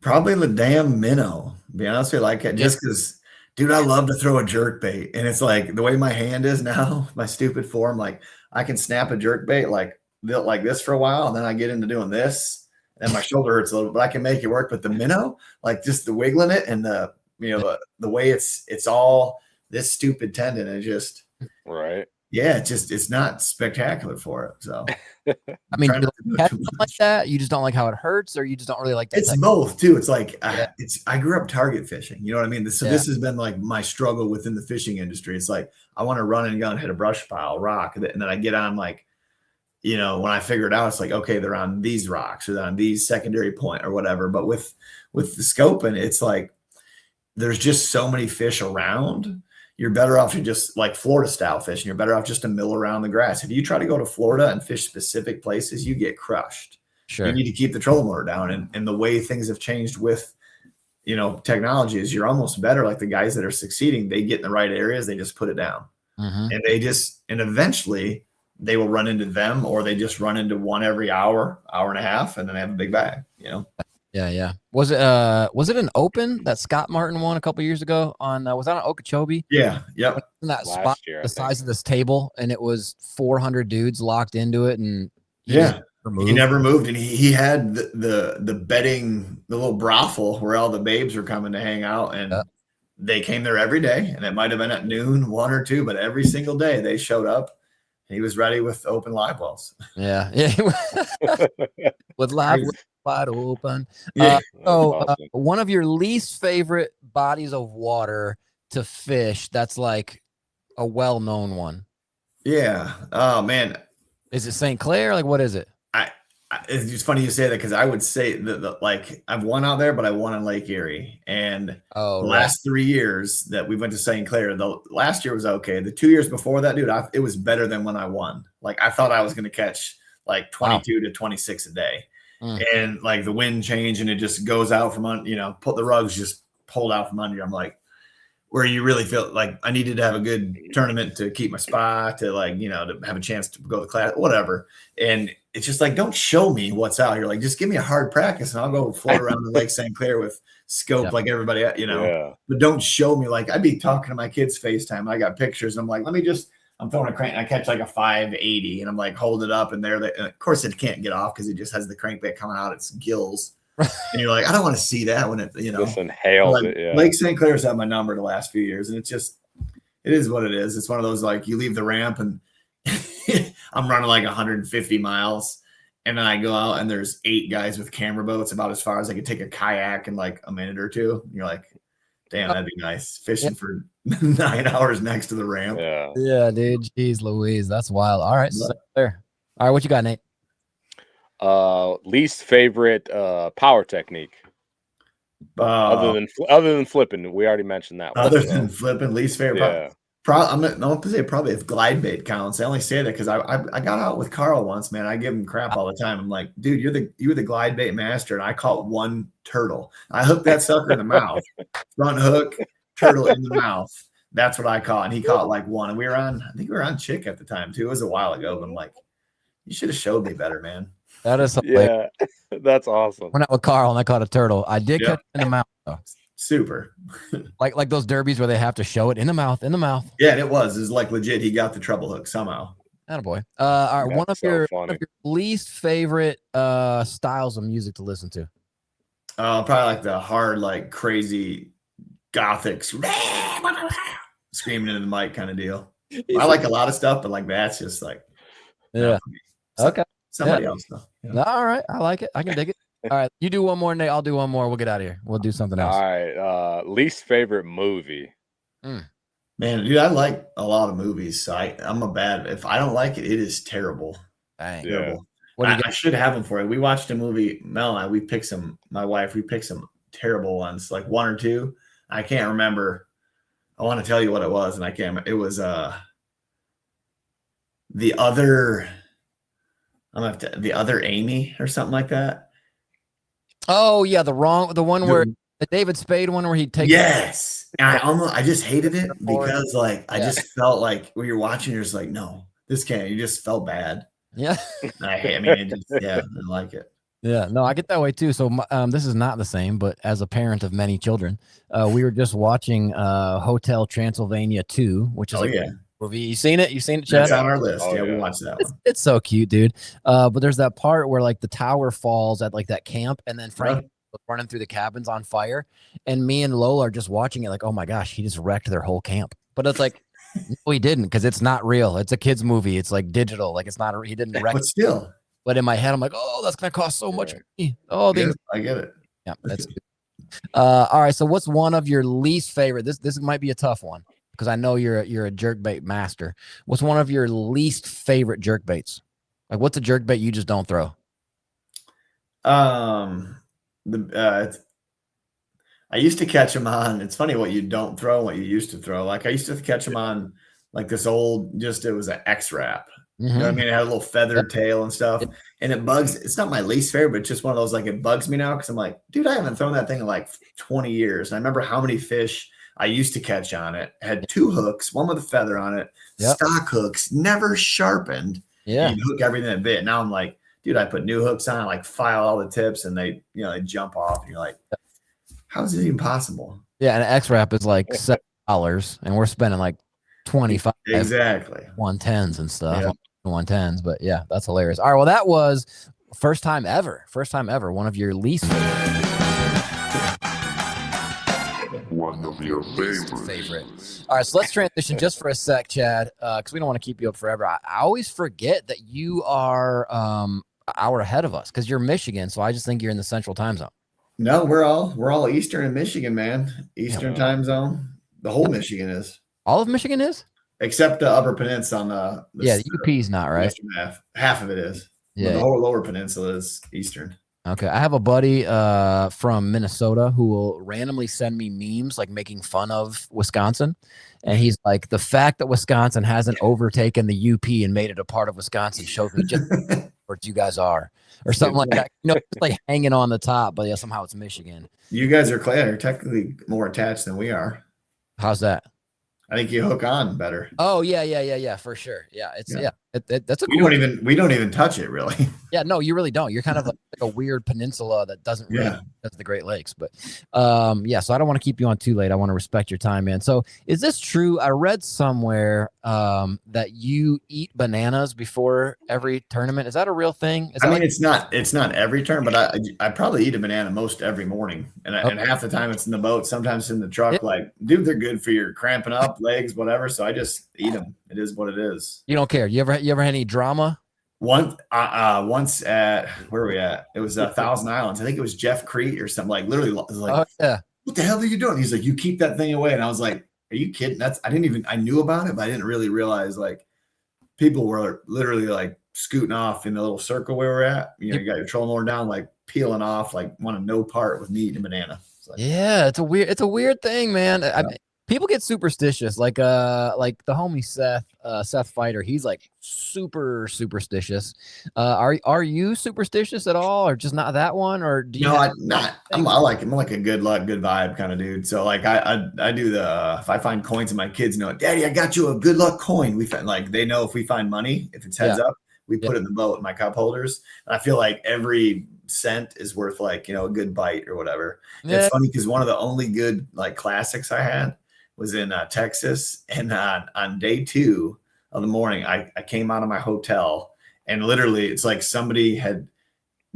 Probably the damn minnow. To be honest with you, like, just because, dude, I love to throw a jerk bait, and it's like the way my hand is now, my stupid form. Like, I can snap a jerk bait like this for a while, and then I get into doing this, and my shoulder hurts a little, but I can make it work. But the minnow, like, just the wiggling it and the, you know, the way it's all this stupid tendon, and just right. Yeah, it's not spectacular for it. So, I mean, you like that? You just don't like how it hurts, or you just don't really like that? It's both too. It's like I grew up target fishing. You know what I mean? So this has been like my struggle within the fishing industry. It's like, I want to run and gun, hit a brush pile, rock, and then I get on, like, you know, when I figure it out, it's like, okay, they're on these rocks or they're on these secondary point or whatever. But with the scoping, it's like there's just so many fish around. You're better off to just, like, Florida style fishing. You're better off just to mill around the grass. If you try to go to Florida and fish specific places, you get crushed. Sure. You need to keep the trolling motor down. And the way things have changed with, you know, technology is you're almost better. Like, the guys that are succeeding, they get in the right areas, they just put it down. And and eventually they will run into them, or they just run into one every hour and a half, and then they have a big bag, you know? Yeah. Was it an open that Scott Martin won a couple years ago on, was that on Okeechobee? Yeah. Yep. In that spot, the size of this table, and it was 400 dudes locked into it, and he never moved, and he had the bedding, the little brothel where all the babes were coming to hang out, and they came there every day, and it might have been at noon, 1 or 2, but every single day they showed up. He was ready with open live wells. Yeah. With live wide open. One of your least favorite bodies of water to fish, that's like a well-known one. Yeah. Oh man. Is it St. Clair? Like, what is it? It's just funny you say that, because I would say that like, I've won out there, but I won in Lake Erie. And the last 3 years that we went to St. Clair, the last year was okay. The 2 years before that, dude, it was better than when I won. Like, I thought I was going to catch like 22 to 26 a day. And like, the wind changed and it just goes out from under, you know, the rugs just pulled out from under you. I'm like, where you really feel like I needed to have a good tournament to keep my spot, to, like, you know, to have a chance to go to class, whatever. And it's just like, don't show me what's out here. Like, just give me a hard practice and I'll go float around the Lake St. Clair with scope like everybody, you know. But don't show me. Like, I'd be talking to my kids FaceTime. I got pictures. And I'm like, I'm throwing a crank and I catch like a 580 and I'm like, hold it up, and of course it can't get off because it just has the crankbait coming out its gills. And you're like, I don't want to see that when it, you know, just inhaled like, it. Yeah. Lake St. Clair's had my number the last few years, and it is what it is. It's one of those, like, you leave the ramp and I'm running like 150 miles, and then I go out and there's 8 guys with camera boats about as far as I could take a kayak in like a minute or two. And you're like, damn, that'd be nice fishing for 9 hours next to the ramp. Yeah, dude. Jeez Louise, that's wild. All right, so there. All right, what you got, Nate? Least favorite power technique, other than flipping. We already mentioned that one. Other than flipping, least favorite. I'm going to say probably if glide bait counts. I only say that because I got out with Carl once, man. I give him crap all the time. I'm like, dude, you were the glide bait master, and I caught one turtle. I hooked that sucker in the mouth, front hook, turtle in the mouth. That's what I caught. And he caught like one. And I think we were on Chick at the time too. It was a while ago, but I'm like, you should have showed me better, man. That is hilarious. Yeah, that's awesome. Went out with Carl and I caught a turtle. I did catch it in the mouth though. Super. Like those derbies where they have to show it in the mouth. Yeah, and it was like legit. He got the treble hook somehow. Attaboy. All right, one of so your least favorite styles of music to listen to. Probably like the hard, like crazy gothic screaming into the mic kind of deal. I like a lot of stuff, but like that's just like Okay. Somebody else though. Yeah. All right. I like it. I can dig it. All right. You do one more, Nate. I'll do one more. We'll get out of here. We'll do something else. All right. Least favorite movie. Man, dude, I like a lot of movies. So I'm a bad. If I don't like it, it is terrible. Dang. Terrible. Yeah. I should have them for you. We watched a movie. Mel and I. We picked some. My wife. We picked some terrible ones, like one or two. I can't remember. I want to tell you what it was, and I can't. It was the other. The other Amy or something like that. Oh yeah, the one where the David Spade one where he takes. Yes. And I just hated it because like I just felt like when you're watching, you're just like, no, this can't. You just felt bad. Yeah. I mean, it just, I didn't like it. Yeah, no, I get that way too. So this is not the same, but as a parent of many children, we were just watching Hotel Transylvania 2, which is movie. You seen it? You seen it, Chad? It's on our list. We watched that one. It's so cute, dude. But there's that part where like the tower falls at like that camp, and then Frank running through the cabins on fire, and me and Lola are just watching it like, oh my gosh, he just wrecked their whole camp. But it's like, no, he didn't, because it's not real. It's a kid's movie. It's like digital. Like it's not. He didn't wreck. But still. But in my head, I'm like, oh, that's gonna cost so much money. Oh, I get it. Yeah, that's good. All right. So what's one of your least favorite? This might be a tough one, because I know you're a jerkbait master. What's one of your least favorite jerkbaits? Like, what's a jerkbait you just don't throw? I used to catch them on. It's funny what you don't throw, what you used to throw. Like I used to catch them on like this old. It was an X wrap. You know what I mean? It had a little feathered tail and stuff. And it bugs. It's not my least favorite, but it's just one of those like it bugs me now because I'm like, dude, I haven't thrown that thing in like 20 years. And I remember how many fish I used to catch on it. Had two hooks, one with a feather on it, stock hooks, never sharpened. Yeah. You hook everything that bit. Now I'm like, dude, I put new hooks on, like file all the tips, and they jump off. And you're like, how is it even possible? Yeah, and an X wrap is like $7, and we're spending like 25 exactly 110s and stuff. 110s, but yeah, that's hilarious. All right, well, that was first time ever one of your least one of your favorite. All right, so let's transition just for a sec, Chad, because we don't want to keep you up forever. I always forget that you are an hour ahead of us because you're Michigan, so I just think you're in the central time zone. No, we're all Eastern in Michigan, man. Eastern time zone. The whole Michigan is. All of Michigan is? Except the Upper Peninsula on the UP's not, right? Half of it is. Yeah. The whole Lower Peninsula is Eastern. Okay. I have a buddy from Minnesota who will randomly send me memes like making fun of Wisconsin. And he's like, the fact that Wisconsin hasn't overtaken the UP and made it a part of Wisconsin shows me just where you guys are. Or something like that. It's like hanging on the top, but yeah, somehow it's Michigan. You guys are technically more attached than we are. How's that? I think you hook on better. Oh yeah, for sure. Yeah, that's a. We don't even touch it really. Yeah, no, you really don't. You're kind of like a weird peninsula that doesn't really touch the Great Lakes. But so I don't want to keep you on too late. I want to respect your time, man. So is this true? I read somewhere that you eat bananas before every tournament. Is that a real thing? It's not every turn, but I probably eat a banana most every morning, and half the time it's in the boat, sometimes in the truck. Like, dude, they're good for your cramping up legs, whatever. So I just eat them. It is what it is. You don't care. You ever had any drama? Once at where are we at? It was Thousand Islands. I think it was Jeff Crete or something. Like literally, was like, what the hell are you doing? He's like, you keep that thing away. And I was like, are you kidding? I knew about it, but I didn't really realize like people were literally like scooting off in the little circle where we're at. You got your trolling mower down, like peeling off, like want to no part with me eating a banana. Like, yeah, it's a weird thing, man. People get superstitious, like the homie Seth Fighter. He's like super superstitious. Are you superstitious at all, or just not that one, or do you? No, I like him. I'm like a good luck, good vibe kind of dude. So like I do the if I find coins and my kids know it, Daddy, I got you a good luck coin. We find like they know if we find money, if it's heads up, we put it in the boat in my cup holders. And I feel like every cent is worth like, a good bite or whatever. Yeah. It's funny because one of the only good like classics I had was in Texas, and on day 2 of the morning, I came out of my hotel, and literally it's like somebody had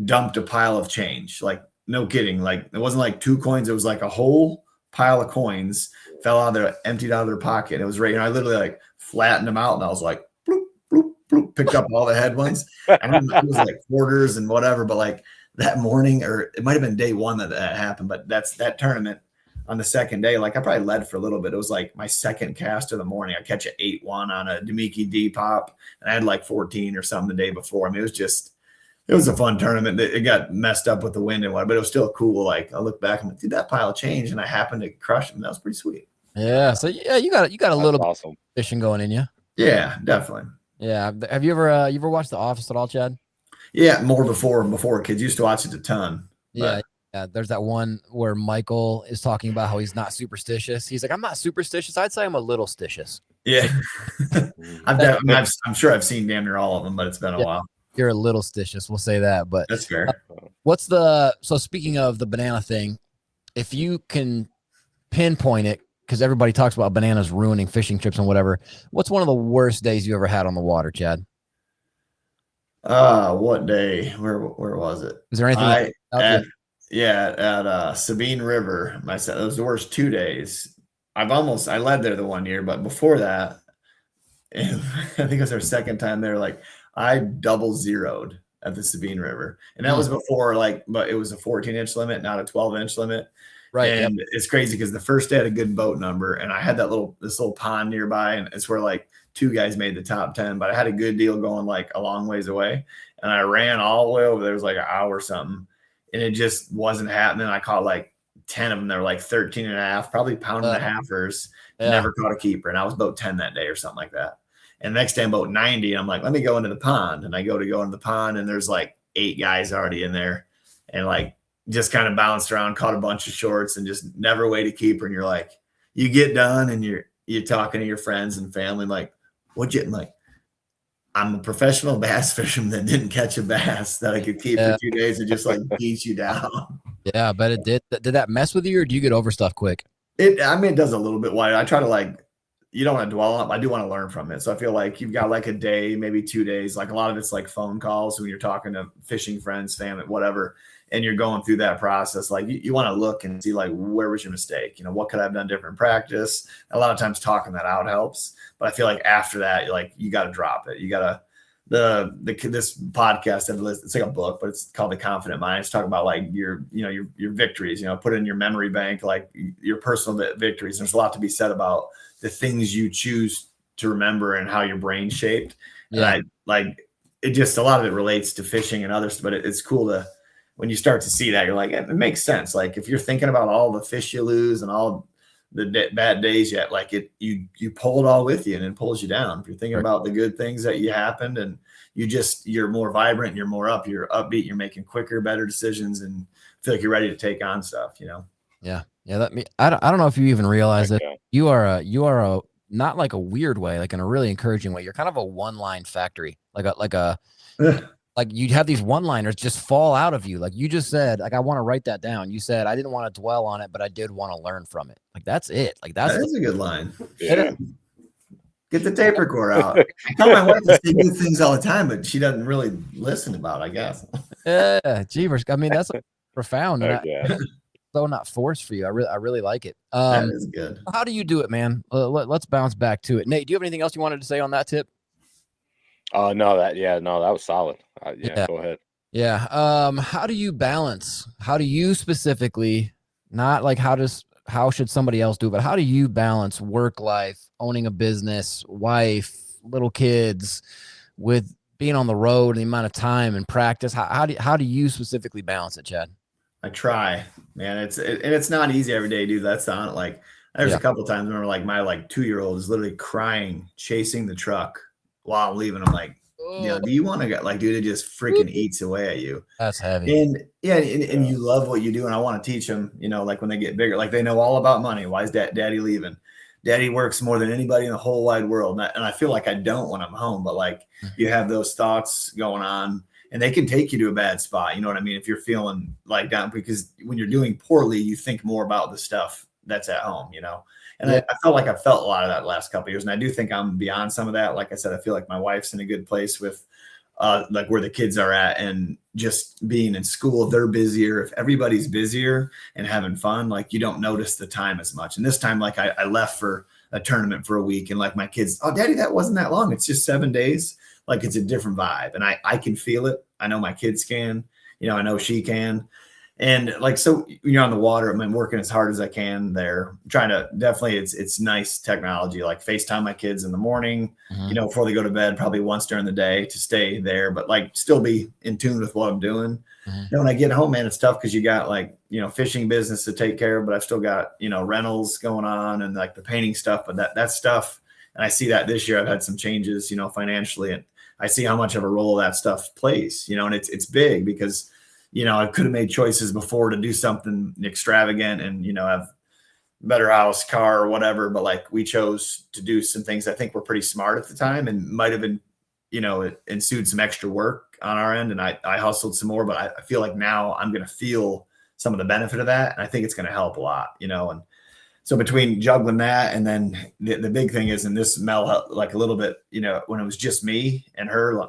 dumped a pile of change. Like, no kidding. Like, it wasn't like 2 coins. It was like a whole pile of coins fell out of their, emptied out of their pocket. It was right. And I literally like flattened them out, and I was like, bloop, bloop, bloop, picked up all the head ones. And it was like quarters and whatever. But like that morning, or it might've been day 1 that happened, but that tournament on the second day, like I probably led for a little bit. It was like my second cast of the morning. I catch an 8-1 on a Demiki D pop, and I had like 14 or something the day before. I mean, it was a fun tournament. It got messed up with the wind and what, but it was still cool. Like I look back and like, dude, that pile of change, and I happened to crush them. That was pretty sweet. Yeah. So yeah, you got a little awesome. bit of fishing going in you. Yeah, definitely. Yeah. Have you ever watched The Office at all, Chad? Yeah, more before kids used to watch it a ton. Yeah. Yeah, there's that one where Michael is talking about how he's not superstitious. He's like, I'm not superstitious. I'd say I'm a little stitious. Yeah. I'm sure I've seen damn near all of them, but it's been a while. You're a little stitious. We'll say that. But that's fair. So speaking of the banana thing, if you can pinpoint it, because everybody talks about bananas ruining fishing trips and whatever, what's one of the worst days you ever had on the water, Chad? What day? Where was it? Is there anything at Sabine River? It was the worst 2 days. I led there the one year, but before that, and I think it was our second time there. Like I double zeroed at the Sabine River, and that was before but it was a 14-inch limit, not a 12-inch limit. Right. And it's crazy because the first day I had a good boat number, and I had this little pond nearby, and it's where like 2 guys made the top 10, but I had a good deal going like a long ways away, and I ran all the way over there. It was like an hour or something, and it just wasn't happening. I caught like 10 of them. They were like 13 and a half, probably pound and a halfers. Never caught a keeper, and I was boat 10 that day or something like that. And the next day I'm boat 90, and I'm like, let me go into the pond, and I go into the pond, and there's like 8 guys already in there, and like just kind of bounced around, caught a bunch of shorts, and just never weighed a keeper. And you're like, you get done, and you're talking to your friends and family, like, what'd you like? I'm a professional bass fisherman that didn't catch a bass that I could keep for 2 days and just like beat you down. Yeah, I bet it did. Did that mess with you, or do you get over stuff quick? It does a little bit wide. I try to you don't want to dwell on it. I do want to learn from it. So I feel like you've got like a day, maybe 2 days. Like a lot of it's like phone calls when you're talking to fishing friends, family, whatever, and you're going through that process. Like you want to look and see like, where was your mistake? What could I have done different in practice? A lot of times talking that out helps. But I feel like after that, you got to drop it. You got to, this podcast, it's like a book, but it's called The Confident Mind. It's talking about like your victories, put it in your memory bank, like your personal victories. There's a lot to be said about the things you choose to remember and how your brain's shaped. Yeah. And it just, a lot of it relates to fishing and others, but it's cool to, when you start to see that, you're like, it makes sense. Like if you're thinking about all the fish you lose and all the bad days yet, like you pull it all with you, and it pulls you down. If you're thinking about the good things that you happened, and you're more vibrant, you're more you're upbeat, you're making quicker, better decisions, and feel like you're ready to take on stuff, Yeah. I don't know if you even realize it. You are a not like a weird way, like in a really encouraging way. You're kind of a one-line factory, like you'd have these one-liners just fall out of you. Like you just said, like, I want to write that down. You said, I didn't want to dwell on it, but I did want to learn from it. Like, that's it. Like that is a good line. Yeah. Get the tape recorder out. I tell my wife to say good things all the time, but she doesn't really listen about it, I guess. Yeah, jeepers. I mean, that's profound. So not forced for you. I really like it. That is good. How do you do it, man? Let's bounce back to it. Nate, do you have anything else you wanted to say on that tip? No, that was solid. Go ahead. Yeah. How do you balance? How do you specifically, not like how should somebody else do it, but how do you balance work life, owning a business, wife, little kids, with being on the road and the amount of time and practice? How do you specifically balance it, Chad? I try, man. It's not easy every day, dude. That's There's a couple of times where like my 2-year-old is literally crying, chasing the truck while I'm leaving. I'm like, do you want to get dude, it just freaking eats away at you. That's heavy. And and you love what you do. And I want to teach them, like when they get bigger, like they know all about money. Why is daddy leaving? Daddy works more than anybody in the whole wide world. And I feel like I don't when I'm home, but you have those thoughts going on and they can take you to a bad spot. You know what I mean? If you're feeling down, because when you're doing poorly, you think more about the stuff that's at home, And I felt like I felt a lot of that last couple of years. And I do think I'm beyond some of that. Like I said, I feel like my wife's in a good place with where the kids are at, and just being in school, they're busier. If everybody's busier and having fun, you don't notice the time as much. And this time, I left for a tournament for a week, and my kids, oh, daddy, that wasn't that long. It's just 7 days. It's a different vibe. And I can feel it. I know my kids can, I know she can. And so when you're on the water, I'm working as hard as I can there, trying to definitely, it's nice technology, FaceTime my kids in the morning, before they go to bed, probably once during the day to stay there, but still be in tune with what I'm doing. When I get home, man, it's tough because you got fishing business to take care of, but I've still got, rentals going on and the painting stuff, but that stuff. And I see that this year I've had some changes, financially, and I see how much of a role that stuff plays, and it's big because I could have made choices before to do something extravagant and, have better house, car, or whatever. But we chose to do some things I think were pretty smart at the time and might've been, it ensued some extra work on our end. And I hustled some more, but I feel like now I'm going to feel some of the benefit of that. And I think it's going to help a lot, and so between juggling that and then the big thing is, and this Mel a little bit, when it was just me and her,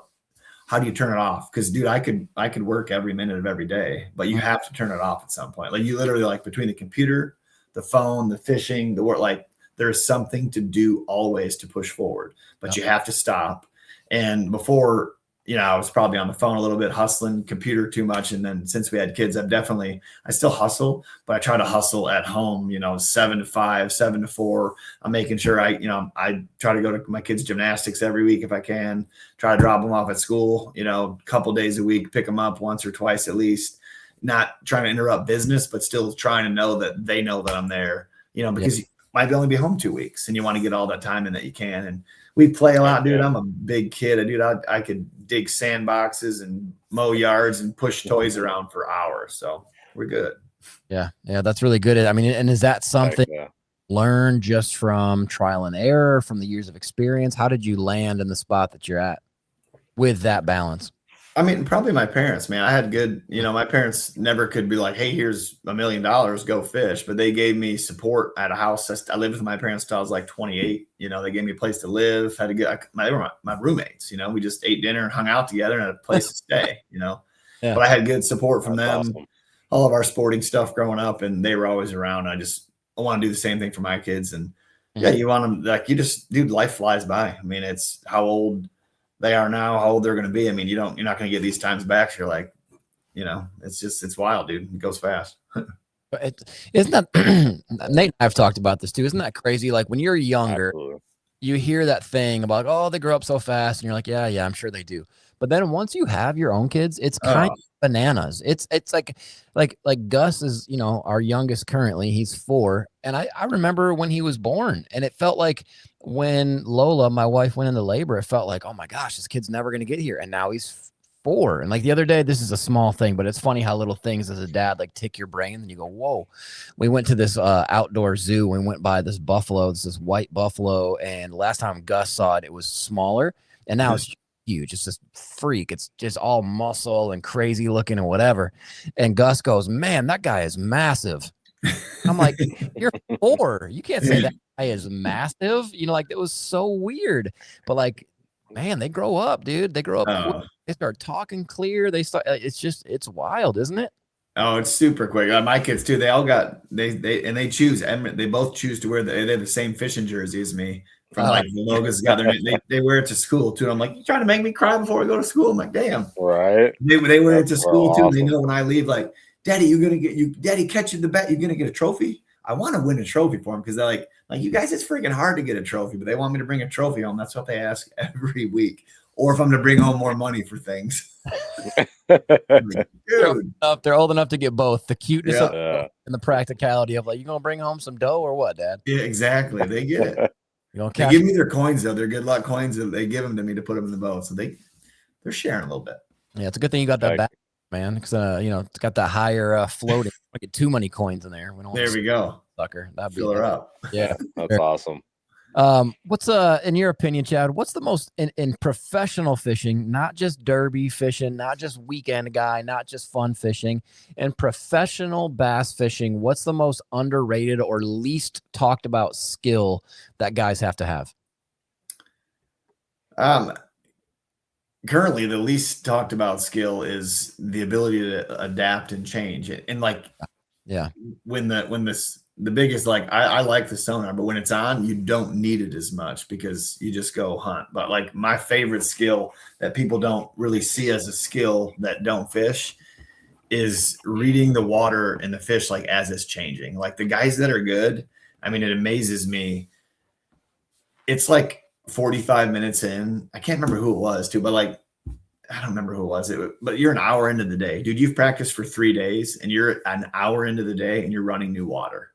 how do you turn it off? Because dude, I could work every minute of every day, but you have to turn it off at some point. You literally between the computer, the phone, the fishing, the work, there's something to do always to push forward, but you have to stop. And before, I was probably on the phone a little bit, hustling, computer too much. And then since we had kids, I still hustle, but I try to hustle at home, 7 to 5, 7 to 4. I'm making sure I try to go to my kids' gymnastics every week if I can, try to drop them off at school, a couple days a week, pick them up once or twice at least, not trying to interrupt business, but still trying to know that they know that I'm there, because you might only be home 2 weeks and you want to get all that time in that you can. And we play a lot, dude. I'm a big kid. I could dig sandboxes and mow yards and push toys around for hours. So we're good. Yeah. That's really good. I mean, and is that something learned just from trial and error, from the years of experience? How did you land in the spot that you're at with that balance? I mean, probably my parents, man. I had good, my parents never could be like, hey, here's $1 million, go fish. But they gave me support at a house. I lived with my parents till I was 28. They gave me a place to live, had to get they were my roommates, we just ate dinner and hung out together and had a place to stay, But I had good support from them, awesome. All of our sporting stuff growing up, and they were always around. I want to do the same thing for my kids. And you want them, dude, life flies by. I mean, it's how old they are now, how old they're going to be. I mean, you're not going to get these times back. So you're it's wild, dude. It goes fast. Isn't that Nate and I've talked about this too? Isn't that crazy? When you're younger, absolutely, you hear that thing about, oh, they grow up so fast, and you're like, yeah, I'm sure they do. But then once you have your own kids, it's kind of bananas. It's like Gus is, our youngest currently, he's 4. And I remember when he was born, and it felt like when Lola, my wife, went into labor, it felt like, oh my gosh, this kid's never going to get here. And now he's 4. And the other day, this is a small thing, but it's funny how little things as a dad, tick your brain. And you go, whoa, we went to this outdoor zoo and went by this buffalo, this white buffalo. And last time Gus saw it, it was smaller. And now it's huge. It's just freak. It's just all muscle and crazy looking and whatever. And Gus goes, man, that guy is massive. I'm like, you're 4. You can't say that guy is massive. It was so weird. But man, they grow up, dude. They grow up. They start talking clear. They start. It's wild, isn't it? Oh, it's super quick. My kids too. They all got they choose. They both choose to wear they have the same fishing jersey as me. From the logos got they wear it to school too. I'm like, you trying to make me cry before I go to school? I'm like, damn. Right. They wear it to school too. Awesome. They know when I leave, Daddy, Daddy catching the bet. You're gonna get a trophy. I want to win a trophy for them because they're like you guys, it's freaking hard to get a trophy, but they want me to bring a trophy home. That's what they ask every week. or if I'm gonna bring home more money for things. Dude, They're old enough to get both the cuteness Yeah. of and the practicality of like, you gonna bring home some dough or what, Dad? yeah, exactly. They get it. You gonna They cash? give me their coins though. They're good luck coins. And they give them to me to put them in the boat. So they're sharing a little bit. Yeah, it's a good thing you got that Like- back, man. Because you know, it's got that higher floating. I get too many coins in there. We don't. There we go. Sucker. That'd be Fill her up. yeah. That's awesome. What's in your opinion, Chad? What's the most in professional fishing, not just derby fishing, not just weekend guy, not just fun fishing, and professional bass fishing? What's the most underrated or least talked about skill that guys have to have? Currently the least talked about skill is the ability to adapt and change it. And like, Yeah, when the biggest, like, I like the sonar, but when it's on, you don't need it as much because you just go hunt. But like my favorite skill that people don't really see as a skill that don't fish is reading the water and the fish, like as it's changing. Like the guys that are good, I mean, it amazes me. It's like 45 minutes in. I can't remember who it was too, but like, I don't remember who it was. But you're an hour into the day, dude. You've practiced for 3 days and you're an hour into the day and you're running new water.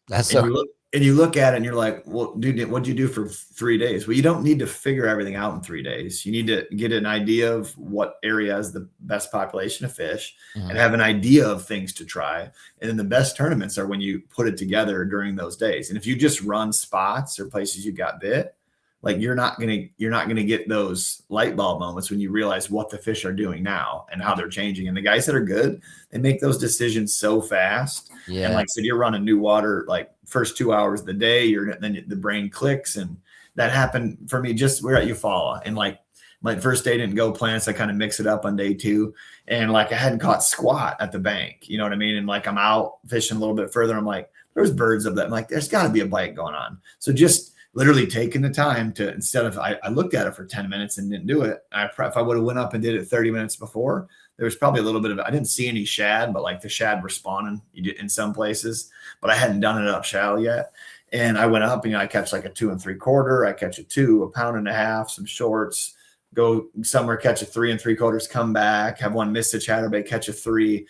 that's And so. you look at it and you're like, well, dude, what'd you do for 3 days? Well, you don't need to figure everything out in 3 days. You need to get an idea of what area has the best population of fish and have an idea of things to try. And then the best tournaments are when you put it together during those days. And if you just run spots or places you got bit, like you're not gonna get those light bulb moments when you realize what the fish are doing now and how they're changing. And the guys that are good, they make those decisions so fast. Yeah, And like I said, you're running new water like first 2 hours of the day. Then the brain clicks, and that happened for me. Just we're at Eufaula, and like my first day didn't go planned, so I kind of mix it up on day 2, and like I hadn't caught squat at the bank. You know what I mean? And like I'm out fishing a little bit further. I'm like, there's birds up that. I'm like, there's got to be a bite going on. So just literally taking the time to, instead of, I looked at it for 10 minutes and didn't do it. If I would have went up and did it 30 minutes before, there was probably a little bit of, I didn't see any shad, but like the shad were spawning in some places, but I hadn't done it up shallow yet. And I went up and I catch like a 2 3/4, I catch a 2, 1.5 pounds, some shorts, go somewhere, catch a 3 3/4, come back, have one miss a chatterbait, catch a 3,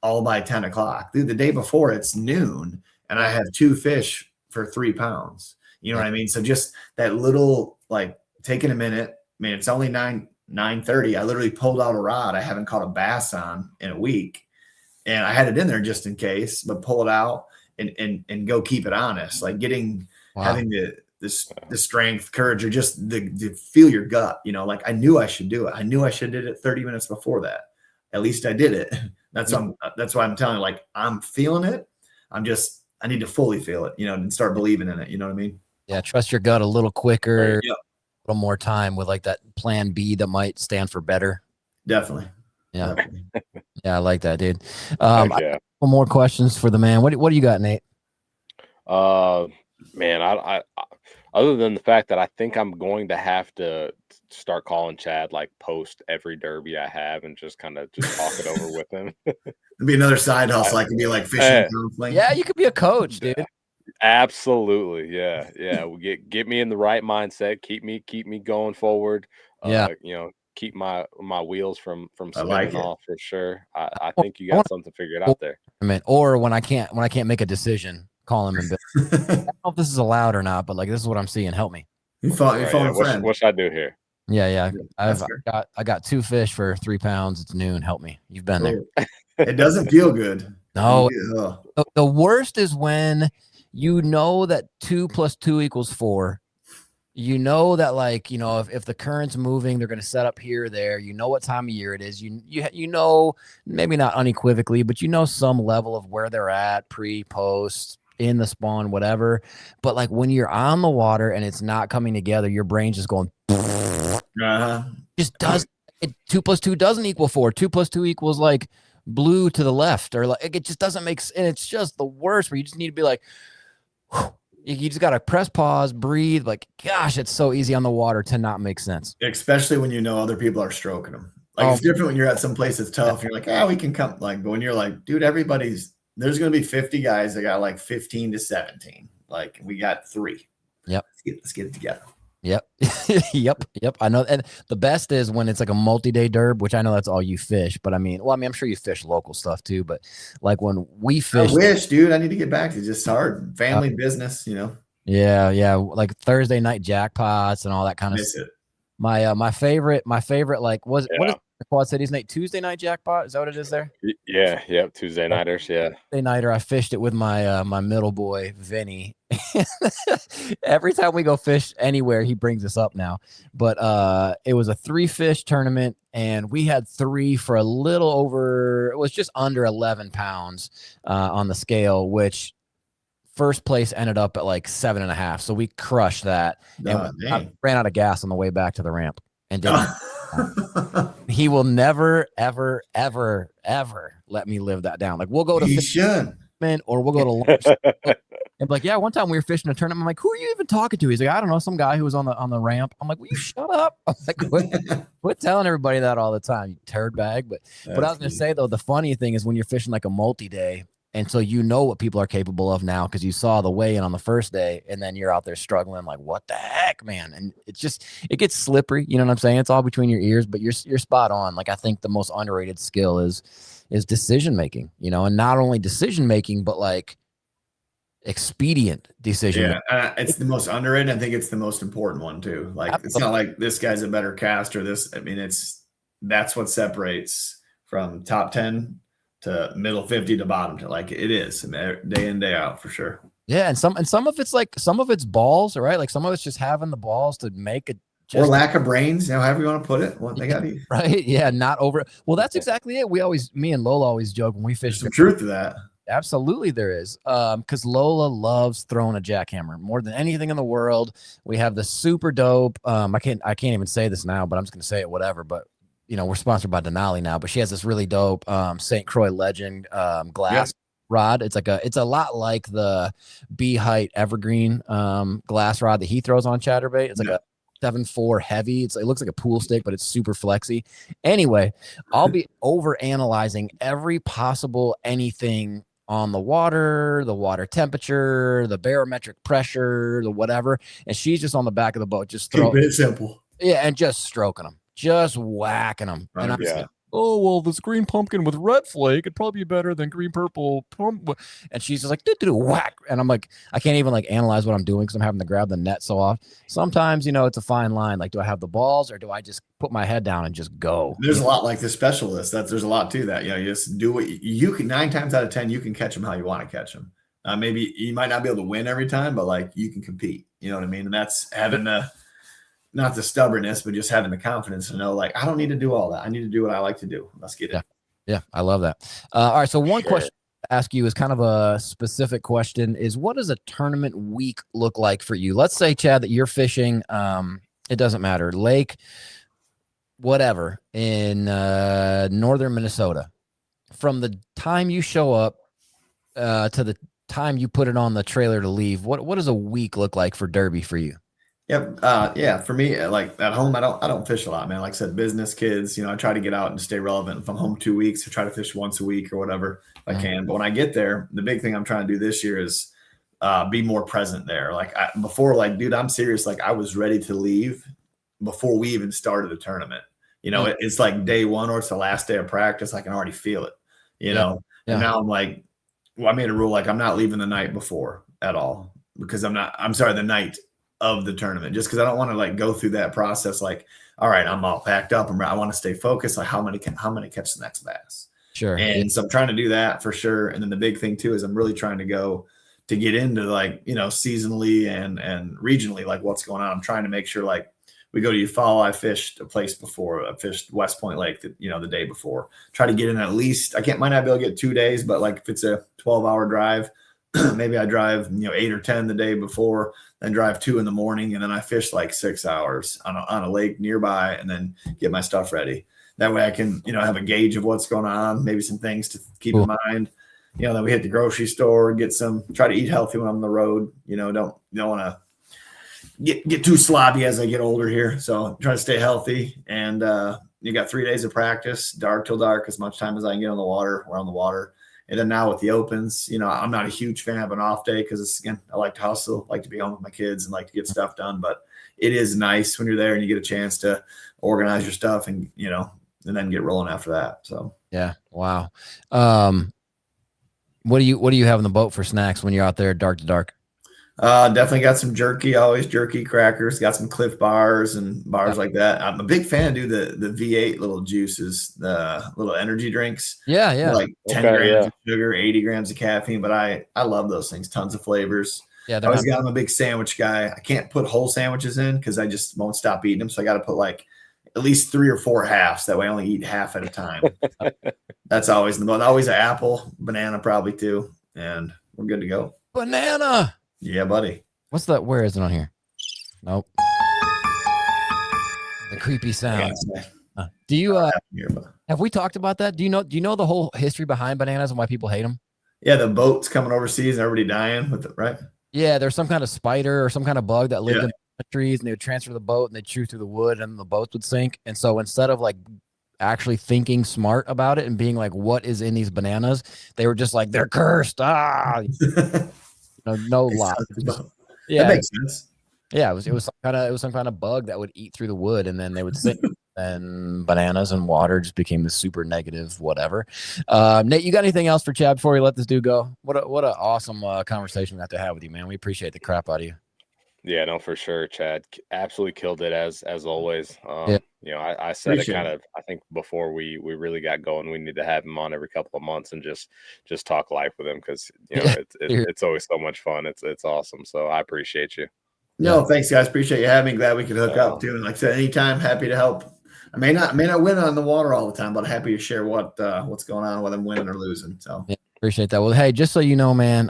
all by 10 o'clock. Dude, the day before it's noon and I have 2 fish for 3 pounds. You know what I mean? So just that little, like taking a minute, man, it's only 9:30. I literally pulled out a rod I haven't caught a bass on in a week. And I had it in there just in case, but pull it out and go keep it honest. Like having the strength, courage, or just the feel your gut, you know, like I knew I should do it. I knew I should have did it 30 minutes before that. At least I did it. That's why I'm telling you, like, I'm feeling it. I need to fully feel it, you know, and start believing in it. You know what I mean? Yeah, trust your gut a little quicker, Yeah, a little more time with like that plan B that might stand for better. definitely. Yeah. Definitely. Yeah, I like that, dude. Yeah. I have one more questions for the man. What do you got, Nate? Man, I other than the fact that I think I'm going to have to start calling Chad like post every derby I have and just kind of just talk it over with him. It'd be another side hustle. I could be like fishing counseling. Yeah, you could be a coach, dude. Absolutely. Yeah. We get me in the right mindset, keep me going forward. Yeah. You know, keep my wheels from spinning like off for sure. I think you got something figured out there. I mean, or when I can't make a decision, call him and be, I don't know if this is allowed or not, but like this is what I'm seeing. Help me. You phone a friend. What should I do here? Yeah. That's fair. I got 2 fish for 3 pounds. It's noon. Help me. You've been there. It doesn't feel good. No. The worst is when you know that 2 + 2 = 4. You know that, like, you know, if the current's moving, they're going to set up here or there. You know what time of year it is. You know, maybe not unequivocally, but you know some level of where they're at, pre, post, in the spawn, whatever. But like when you're on the water and it's not coming together, your brain's just going. Just does it? 2 + 2 doesn't equal 4. 2 + 2 = like blue to the left, or like it just doesn't make sense. And it's just the worst where you just need to be like. Whew. You just got to press pause, breathe. Like, gosh, it's so easy on the water to not make sense. Especially when you know other people are stroking them. Like, it's different when you're at some place that's tough. You're like, we can come. Like, but when you're like, dude, there's going to be 50 guys that got like 15 to 17. Like, we got 3. Yep. Let's get it together. Yep. Yep. I know. And the best is when it's like a multi-day derb, which I know that's all you fish, but I mean, I'm sure you fish local stuff too, but like when we I fish, wish, dude, I need to get back to just hard uh, family business, you know, yeah, like Thursday night jackpots and all that kind of miss stuff. it. My favorite, like, what is Yeah. the Quad Cities night? Tuesday night jackpot? Is that what it is there? Yeah. Yep. Tuesday nighters. Yeah. Tuesday nighter. I fished it with my my middle boy, Vinny. Every time we go fish anywhere, he brings us up now. But it was a 3-fish tournament, and we had 3 for a little over, it was just under 11 pounds on the scale, which first place ended up at like 7.5. So we crushed that. And I ran out of gas on the way back to the ramp and didn't. He will never, ever, ever, ever let me live that down. Like we'll go to or we'll go to lunch. And like, yeah, one time we were fishing a tournament. I'm like, who are you even talking to? He's like, I don't know, some guy who was on the ramp. I'm like, will you shut up? I'm like, quit telling everybody that all the time, you turd bag. But I was gonna say though, the funny thing is when you're fishing like a multi-day, and so you know what people are capable of now because you saw the weigh-in on the first day, and then you're out there struggling like, what the heck, man? And it gets slippery. You know what I'm saying? It's all between your ears, but you're spot on. Like I think the most underrated skill is decision making. You know, and not only decision making, but like expedient decision. Yeah, it's the most underrated. I think it's the most important one too. Like it's not like this guy's a better caster. I mean, that's what separates from top 10 to middle 50 to bottom to like it is day in, day out for sure. Yeah. And some of it's balls, right? Like some of it's just having the balls to make it. Or lack of brains, however you want to put it. What they got to right. Yeah. Not over. Well, that's exactly it. Me and Lola always joke when we fish. There's some truth to that. Absolutely there is. Because Lola loves throwing a jackhammer more than anything in the world. We have the super dope. I can't even say this now, but I'm just gonna say it, whatever. But you know, we're sponsored by Denali now, but she has this really dope St. Croix Legend glass rod. It's a lot like the B Height Evergreen glass rod that he throws on chatterbait. It's like a 7.4 heavy. It looks like a pool stick, but it's super flexy. Anyway, I'll be over analyzing every possible anything on the water temperature, the barometric pressure, the whatever, and she's just on the back of the boat, just throwing it simple. Yeah, and just stroking them, just whacking them. And I'm saying, oh, well, this green pumpkin with red flake, it'd probably be better than green purple pump. And she's just like, whack. And I'm like, I can't even like analyze what I'm doing because I'm having to grab the net so off. Sometimes, you know, it's a fine line. Like, do I have the balls or do I just put my head down and just go? There's a lot like the specialist. There's a lot to that. You know, you just do what you can. 9 times out of 10, you can catch them how you want to catch them. Maybe you might not be able to win every time, but like you can compete. You know what I mean? And that's having not the stubbornness, but just having the confidence to know, like, I don't need to do all that. I need to do what I like to do. Let's get it. Yeah, I love that. All right, so one question to ask you is kind of a specific question: is what does a tournament week look like for you? Let's say, Chad, that you're fishing. It doesn't matter, lake, whatever, in northern Minnesota. From the time you show up to the time you put it on the trailer to leave, what does a week look like for Derby for you? Yep. Yeah. For me, like at home, I don't fish a lot, man. Like I said, business, kids, you know, I try to get out and stay relevant. If I'm home 2 weeks, I try to fish once a week or whatever if I can. But when I get there, the big thing I'm trying to do this year is be more present there. Like before, like, dude, I'm serious. Like I was ready to leave before we even started the tournament. You know, it's like day one or it's the last day of practice. I can already feel it, you know? And now I'm like, well, I made a rule, like I'm not leaving the night before at all because the night of the tournament, just because I don't want to like go through that process. Like, all right, I'm all packed up and I want to stay focused. Like how many catch the next bass? Sure. And so I'm trying to do that for sure. And then the big thing too is I'm really trying to get into like, you know, seasonally and regionally, like what's going on. I'm trying to make sure like we go to Eufaula. I fished a place before. I fished West Point Lake, the day before. Try to get in at least, might not be able to get 2 days, but like if it's a 12-hour drive, maybe I drive, 8 or 10 the day before, then drive 2 in the morning. And then I fish like 6 hours on a lake nearby and then get my stuff ready. That way I can, have a gauge of what's going on, maybe some things to keep in mind. Then we hit the grocery store, try to eat healthy when I'm on the road. Don't want to get too sloppy as I get older here. So try to stay healthy. And you got 3 days of practice, dark till dark, as much time as I can get on the water. We're on the water. And then now with the opens, I'm not a huge fan of an off day because, again, I like to hustle, like to be home with my kids and like to get stuff done. But it is nice when you're there and you get a chance to organize your stuff and, you know, and then get rolling after that. So yeah. Wow. What do you have in the boat for snacks when you're out there dark to dark? Definitely got some jerky, always jerky crackers, got some Cliff bars and bars like that. I'm a big fan of the V8 little juices, the little energy drinks. Yeah, yeah. Like 10 grams of sugar, 80 grams of caffeine, but I love those things. Tons of flavors. Yeah, I always got I'm a big sandwich guy. I can't put whole sandwiches in because I just won't stop eating them. So I got to put like at least 3 or 4 halves. That way I only eat half at a time. That's always the most. Always an apple, banana probably too. And we're good to go. Banana. Yeah, buddy. What's that? Where is it on here? Nope. The creepy sound. Do you have we talked about that? Do you know the whole history behind bananas and why people hate them? Yeah, the boats coming overseas and everybody dying with it, right? Yeah, there's some kind of spider or some kind of bug that lived in the trees, and they would transfer the boat and they'd chew through the wood and the boats would sink. And so instead of like actually thinking smart about it and being like, what is in these bananas, they were just like, they're cursed. No lie. Yeah, that makes sense. Yeah, it was some kind of bug that would eat through the wood and then they would sink. And bananas and water just became the super negative whatever. Nate, you got anything else for Chad before we let this dude go? What an awesome conversation we got to have with you, man. We appreciate the crap out of you. Yeah, no, for sure. Chad absolutely killed it as always. Yeah. You know, I said it kind of, I think before we really got going, we need to have him on every couple of months and just talk life with him because you know it's always so much fun. It's awesome. So I appreciate you. No, thanks guys. Appreciate you having me. Glad we could hook up too. And like I said, anytime, happy to help. I may not win on the water all the time, but happy to share what's going on, whether I'm winning or losing. So appreciate that. Well, hey, just so you know, man,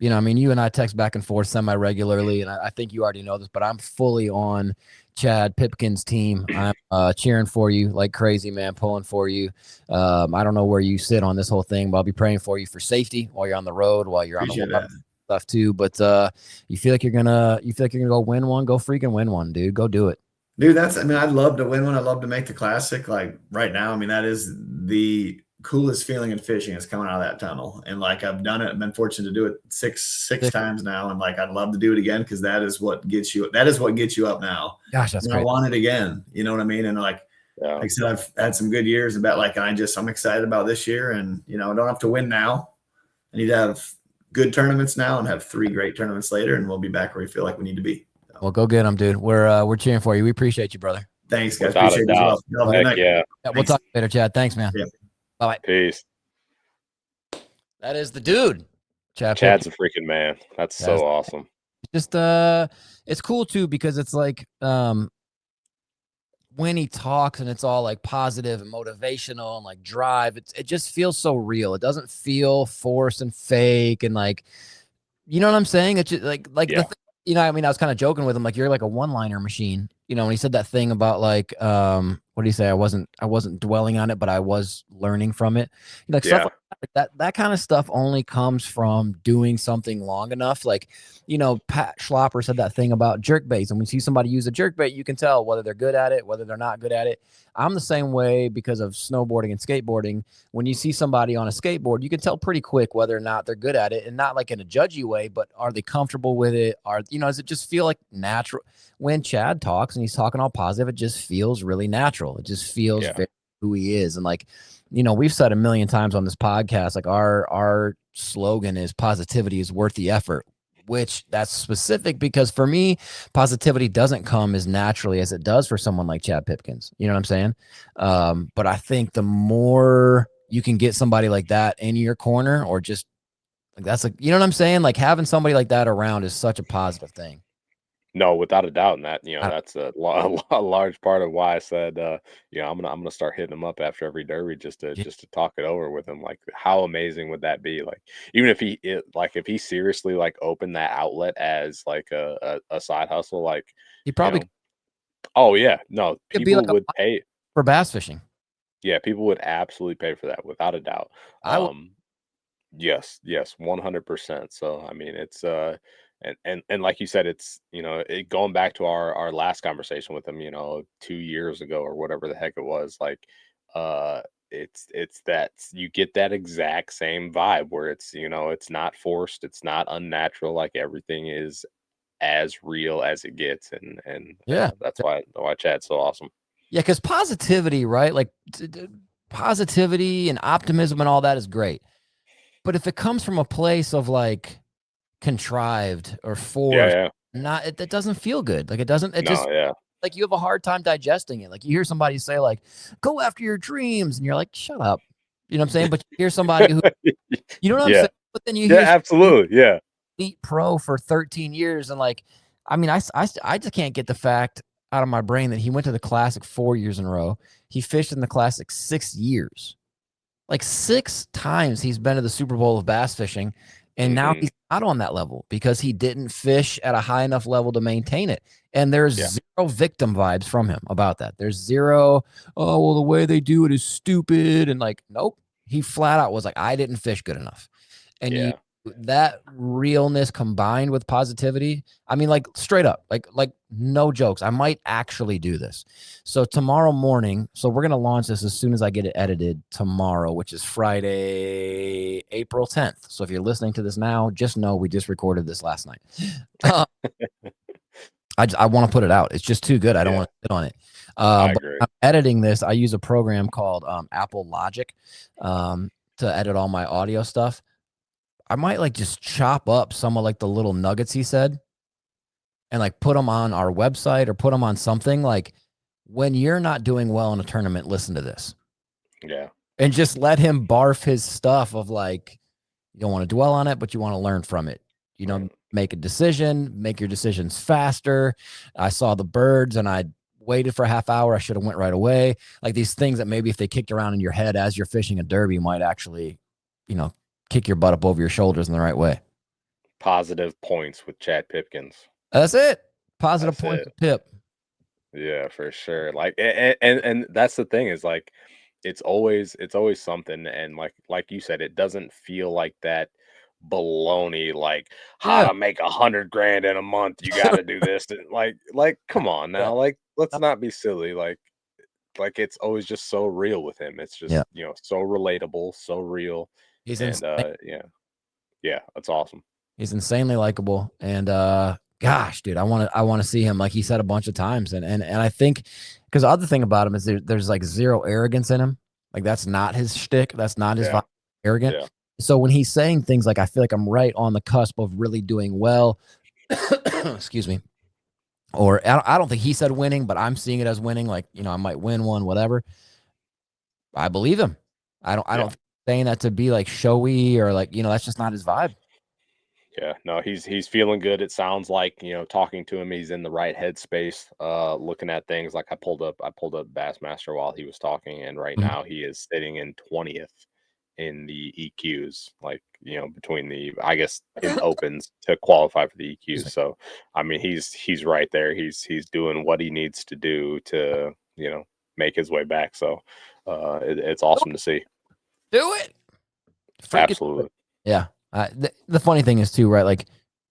you know, I mean, you and I text back and forth semi-regularly, and I think you already know this, but I'm fully on Chad Pipkens' team. I'm cheering for you like crazy, man, pulling for you. I don't know where you sit on this whole thing, but I'll be praying for you for safety while you're on the road, while you're on the water stuff too. But you feel like you're gonna go win one, go freaking win one, dude. Go do it. Dude, I'd love to win one. I'd love to make the classic. Like right now, I mean, that is the coolest feeling in fishing is coming out of that tunnel. And like I've done it, I've been fortunate to do it six times now. And like I'd love to do it again because that is what gets you up now. Gosh, that's great. I want it again. You know what I mean? And like I said, I've had some good years about like I'm excited about this year. And you know, I don't have to win now. I need to have good tournaments now and have 3 great tournaments later, and we'll be back where we feel like we need to be. Well, go get them, dude. We're cheering for you. We appreciate you, brother. Thanks, guys. Without appreciate it as well. Yeah. We'll talk later, Chad. Thanks, man. Yeah. Bye. Peace. That is the dude. Chad's a freaking man. That's so awesome. Just it's cool too because it's like when he talks and it's all like positive and motivational and like drive, it just feels so real. It doesn't feel forced and fake and like, you know what I'm saying? It's just like you know, I mean, I was kind of joking with him, like you're like a one-liner machine. You know, when he said that thing about like, what do you say? I wasn't dwelling on it, but I was learning from it. Like stuff like that kind of stuff only comes from doing something long enough. Like, you know, Pat Schlopper said that thing about jerk baits. And when you see somebody use a jerk bait, you can tell whether they're good at it, whether they're not good at it. I'm the same way because of snowboarding and skateboarding. When you see somebody on a skateboard, you can tell pretty quick whether or not they're good at it, and not like in a judgy way, but are they comfortable with it? Does it just feel like natural? When Chad talks and he's talking all positive, it just feels really natural. It just feels very who he is. And like, you know, we've said a million times on this podcast, like our slogan is positivity is worth the effort, which that's specific because for me, positivity doesn't come as naturally as it does for someone like Chad Pipkens. You know what I'm saying? But I think the more you can get somebody like that in your corner, or just like that's like, you know what I'm saying? Like having somebody like that around is such a positive thing. No, without a doubt, and that that's a large part of why I said I'm gonna start hitting him up after every derby just to talk it over with him. Like, how amazing would that be? Like, even if he seriously like opened that outlet as like a side hustle, like he probably. Oh yeah, no, people would pay for bass fishing. Yeah, people would absolutely pay for that without a doubt. Yes, 100%. So I mean, it's and like you said, it's going back to our last conversation with him, 2 years ago or whatever the heck it was, like it's that you get that exact same vibe where it's it's not forced, it's not unnatural, like everything is as real as it gets, and Yeah. that's why Chad's so awesome. Yeah, because positivity, right? Like positivity and optimism and all that is great. But if it comes from a place of like contrived or forced, not it doesn't feel good. Like it doesn't, it just like you have a hard time digesting it. Like you hear somebody say, like, go after your dreams, and you're like, shut up. You know what I'm saying? But you hear somebody who you know what I'm saying? But then you hear absolutely, elite pro for 13 years, and like, I mean, I just can't get the fact out of my brain that he went to the Classic 4 years in a row. He fished in the Classic 6 years. Like 6 times he's been to the Super Bowl of bass fishing, and now he's not on that level because he didn't fish at a high enough level to maintain it. And there's zero victim vibes from him about that. There's zero, oh, well, the way they do it is stupid. And like, nope. He flat out was like, I didn't fish good enough. And that realness combined with positivity, I mean, like straight up, like no jokes, I might actually do this. So tomorrow morning, so we're going to launch this as soon as I get it edited tomorrow, which is Friday, April 10th. So if you're listening to this now, just know we just recorded this last night. I want to put it out. It's just too good. I don't want to sit on it. I agree. I'm editing this. I use a program called Apple Logic to edit all my audio stuff. I might like just chop up some of like the little nuggets he said and like put them on our website or put them on something. Like, when you're not doing well in a tournament, listen to this. Yeah. And just let him barf his stuff of like, you don't want to dwell on it, but you want to learn from it. You know, make a decision, make your decisions faster. I saw the birds and I waited for a half hour. I should have went right away. Like these things that maybe if they kicked around in your head as you're fishing a derby might actually, you know, kick your butt up over your shoulders in the right way. Positive points with Chad Pipkens. That's it. Positive points with Pip. Yeah, for sure. Like, and that's the thing is like, it's always something. And like you said, it doesn't feel like that baloney, like how to make $100,000 in a month. You got to do this. Like, come on now. Like, let's not be silly. Like it's always just so real with him. It's just, you know, so relatable, so real. He's yeah, that's awesome. He's insanely likable. And gosh, dude, I want to see him, like he said a bunch of times. And I think because the other thing about him is there's like zero arrogance in him. Like that's not his shtick. That's not his vibe, arrogant. Yeah. So when he's saying things like, I feel like I'm right on the cusp of really doing well, excuse me, or I don't think he said winning, but I'm seeing it as winning. Like, you know, I might win one, whatever. I believe him. I don't saying that to be like showy or like, you know, that's just not his vibe. Yeah, no, he's feeling good. It sounds like, you know, talking to him, he's in the right headspace, looking at things. Like I pulled up Bassmaster while he was talking, and right now he is sitting in 20th in the EQs, like, you know, between the, I guess, in opens to qualify for the EQs. So I mean, he's right there. He's doing what he needs to do to, you know, make his way back. So it's awesome to see. Do it. Absolutely. Yeah. The funny thing is too, right? Like,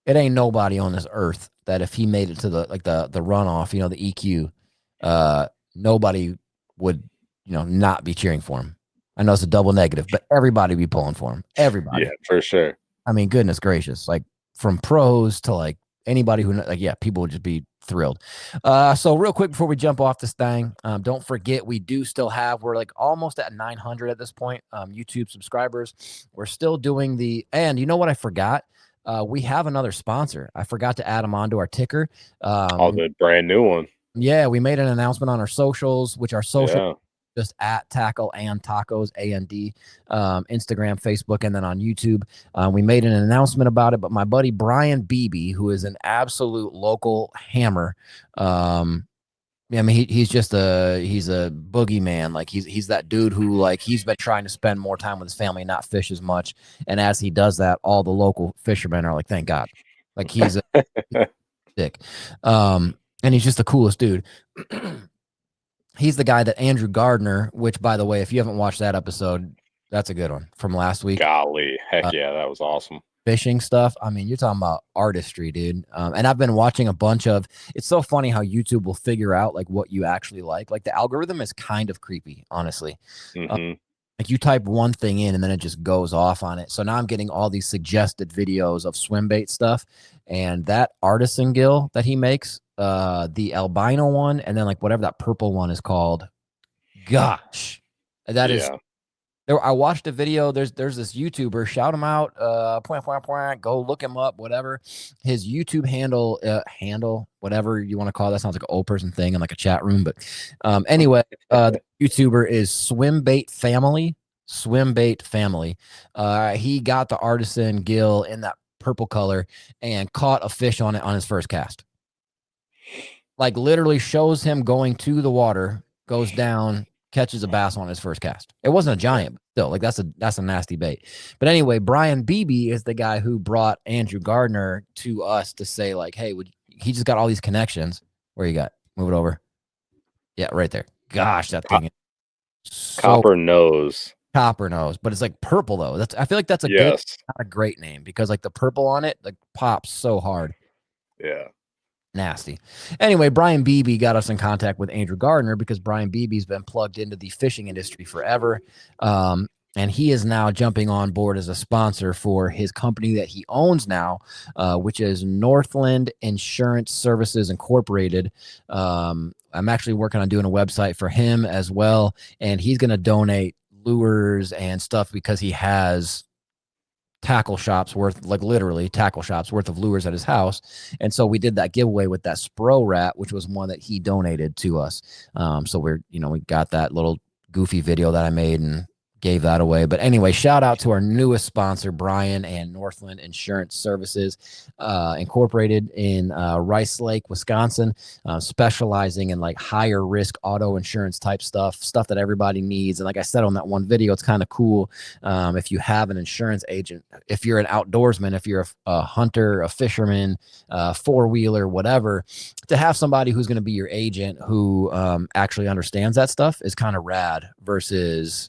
it ain't nobody on this earth that if he made it to the runoff, you know, the EQ, nobody would, you know, not be cheering for him. I know it's a double negative, but everybody be pulling for him. Everybody. Yeah, for sure. I mean, goodness gracious, like from pros to like anybody who, like, yeah, people would just be thrilled. So real quick before we jump off this thing, don't forget we do still have, we're like almost at 900 at this point, YouTube subscribers. We're still doing and you know what I forgot? We have another sponsor. I forgot to add them onto our ticker. The brand new one. Yeah, we made an announcement on our socials, which our social just at Tackle and Tacos, A&D, Instagram, Facebook, and then on YouTube. We made an announcement about it, but my buddy Brian Beebe, who is an absolute local hammer, I mean, he's a boogeyman. Like he's that dude who, like, he's been trying to spend more time with his family and not fish as much. And as he does that, all the local fishermen are like, thank God. Like he's a dick. And he's just the coolest dude. He's the guy that Andrew Gardner, which, by the way, if you haven't watched that episode, that's a good one from last week. Golly, heck yeah, that was awesome. Fishing stuff. I mean, you're talking about artistry, dude. And I've been watching a bunch of, it's so funny how YouTube will figure out like what you actually like. Like the algorithm is kind of creepy, honestly. Like you type one thing in and then it just goes off on it. So now I'm getting all these suggested videos of swim bait stuff, and that artisan gill that he makes, the albino one, and then like whatever that purple one is called. Gosh, that is. There, I watched a video. There's this YouTuber. Shout him out. Go look him up. Whatever his YouTube handle, whatever you want to call it. That sounds like an old person thing in like a chat room. But anyway, the YouTuber is Swimbait Family. Swimbait Family. He got the artisan gill in that purple color and caught a fish on it on his first cast. Like literally shows him going to the water, goes down, catches a bass on his first cast. It wasn't a giant, but still, like that's a nasty bait. But anyway, Brian Beebe is the guy who brought Andrew Gardner to us to say like, hey, he just got all these connections. Where you got? Move it over. Yeah, right there. Gosh, that thing is so Copper nose. Copper nose, but it's like purple though. That's I feel like that's a good, not a great name, because like the purple on it like pops so hard. Yeah. Nasty. Anyway, Brian Beebe got us in contact with Andrew Gardner because Brian Beebe's been plugged into the fishing industry forever. And he is now jumping on board as a sponsor for his company that he owns now, which is Northland Insurance Services Incorporated. I'm actually working on doing a website for him as well. And he's going to donate lures and stuff because he has tackle shops worth, like literally tackle shops worth of lures at his house. And so we did that giveaway with that Spro Rat, which was one that he donated to us. So we got that little goofy video that I made and gave that away. But anyway, shout out to our newest sponsor, Brian and Northland Insurance Services Incorporated in Rice Lake, Wisconsin, specializing in like higher risk auto insurance type stuff that everybody needs. And like I said on that one video, it's kind of cool if you have an insurance agent, if you're an outdoorsman, if you're a hunter, a fisherman, four-wheeler, whatever, to have somebody who's going to be your agent who actually understands that stuff is kind of rad versus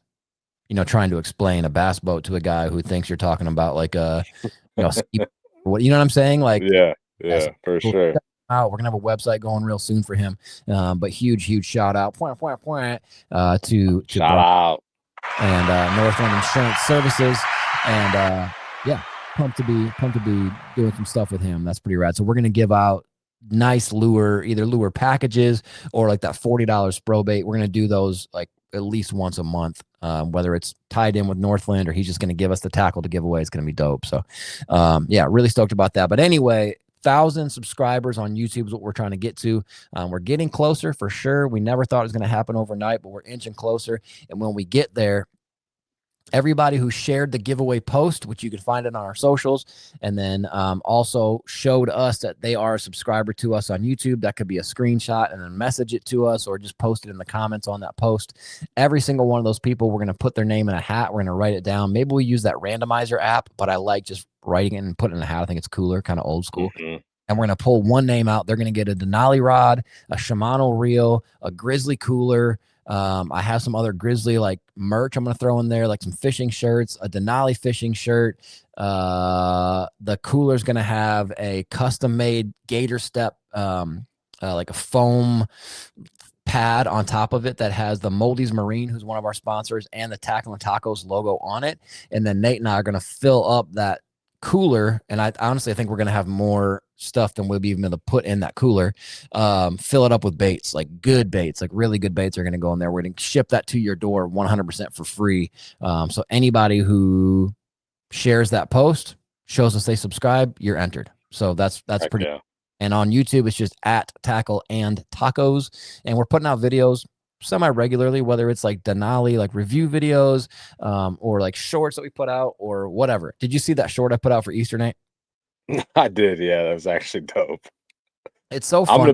trying to explain a bass boat to a guy who thinks you're talking about like what, you know what I'm saying? Like, yeah, for sure. We're gonna have a website going real soon for him. But huge shout out to shout out and Northland Insurance Services, and pumped to be doing some stuff with him. That's pretty rad. So we're gonna give out nice either lure packages or like that $40 Spro bait. We're gonna do those like at least once a month, whether it's tied in with Northland or he's just going to give us the tackle to give away. It's going to be dope. So really stoked about that. But anyway, 1,000 subscribers on YouTube is what we're trying to get to. We're getting closer for sure. We never thought it was going to happen overnight, but we're inching closer. And when we get there, everybody who shared the giveaway post, which you can find it on our socials, and then also showed us that they are a subscriber to us on YouTube, that could be a screenshot and then message it to us or just post it in the comments on that post. Every single one of those people, we're going to put their name in a hat. We're going to write it down. Maybe we use that randomizer app, but I like just writing it and putting it in a hat. I think it's cooler, kind of old school. Mm-hmm. And we're going to pull one name out. They're going to get a Denali rod, a Shimano reel, a Grizzly cooler. I have some other Grizzly like merch I'm going to throw in there, like some fishing shirts, a Denali fishing shirt. The cooler's going to have a custom made Gator Step, like a foam pad on top of it that has the Moldy's Marine, who's one of our sponsors, and the Tackle and Tacos logo on it. And then Nate and I are going to fill up that cooler, and I honestly think we're going to have more stuff than we'll be even able to put in that cooler. Fill it up with baits, like good baits, like really good baits are going to go in there. We're going to ship that to your door 100% for free. So anybody who shares that post, shows us they subscribe, you're entered. So that's pretty. Yeah. And on YouTube, it's just at Tackle and Tacos, and we're putting out videos semi-regularly, whether it's like Denali, like review videos, or like shorts that we put out or whatever. Did you see that short I put out for Easter, Nate? I did. Yeah, that was actually dope. It's so fun. I'm gonna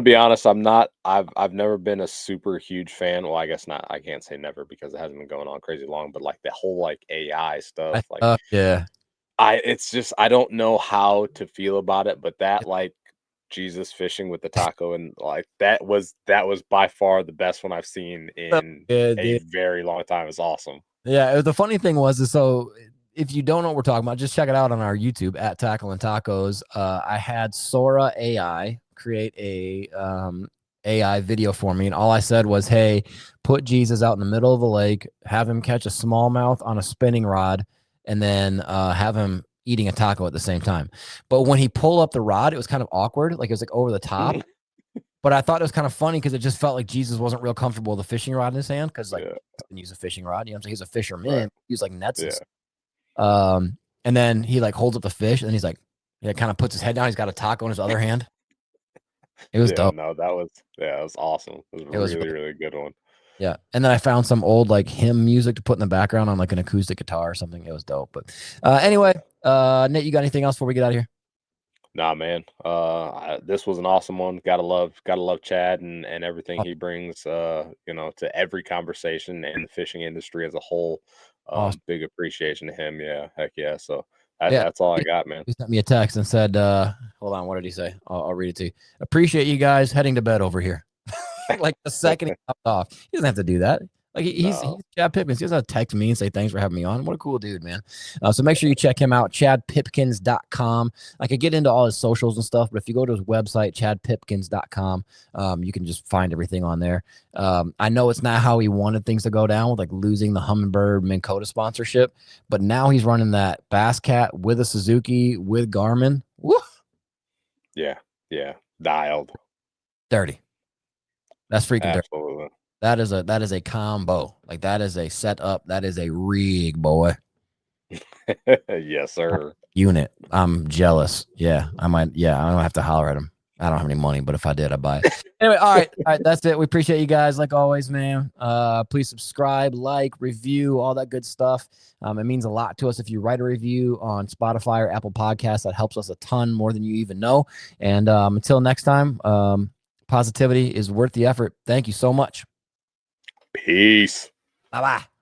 be honest. I've never been a super huge fan. Well, I guess not. I can't say never because it hasn't been going on crazy long. But like the whole like AI stuff, it's just I don't know how to feel about it. But that like Jesus fishing with the taco and like that was by far the best one I've seen in a very long time. It's awesome. Yeah, the funny thing was so if you don't know what we're talking about, just check it out on our YouTube at Tackle and Tacos. I had Sora AI create AI video for me, and all I said was, "Hey, put Jesus out in the middle of the lake, have him catch a smallmouth on a spinning rod, and then have him eating a taco at the same time." But when he pulled up the rod, it was kind of awkward, like it was like over the top. But I thought it was kind of funny because it just felt like Jesus wasn't real comfortable with a fishing rod in his hand because like he didn't use a fishing rod. You know what I'm saying? He's a fisherman. Right. He was like nets. And then he like holds up the fish, and then he's like, he kind of puts his head down. He's got a taco in his other hand. It was dope. No, that was awesome. It was a really good one. Yeah. And then I found some old like hymn music to put in the background on like an acoustic guitar or something. It was dope. But anyway, Nate, you got anything else before we get out of here? Nah, man. This was an awesome one. Gotta love Chad and everything he brings to every conversation and the fishing industry as a whole. Awesome. Big appreciation to him. Yeah, heck yeah. So that's all I got, man. He sent me a text and said, hold on, what did he say? I'll read it to you. Appreciate you guys heading to bed over here. Like the second he popped off. He doesn't have to do that. Like he's Chad Pipkens. He doesn't have to text me and say thanks for having me on. What a cool dude, man. So make sure you check him out, chadpipkens.com. I could get into all his socials and stuff, but if you go to his website, chadpipkens.com, you can just find everything on there. I know it's not how he wanted things to go down with like losing the Humminbird Minn Kota sponsorship, but now he's running that Bass Cat with a Suzuki with Garmin. Woo! Yeah. Dialed. Dirty. That's freaking Absolutely. dirty. That is a combo. Like that is a setup. That is a rig, boy. Yes, sir. Unit. I'm jealous. Yeah, I might. Yeah, I don't have to holler at him. I don't have any money, but if I did, I'd buy it. Anyway, all right. That's it. We appreciate you guys, like always, man. Please subscribe, like, review, all that good stuff. It means a lot to us if you write a review on Spotify or Apple Podcasts. That helps us a ton more than you even know. And until next time, positivity is worth the effort. Thank you so much. Peace. Bye-bye.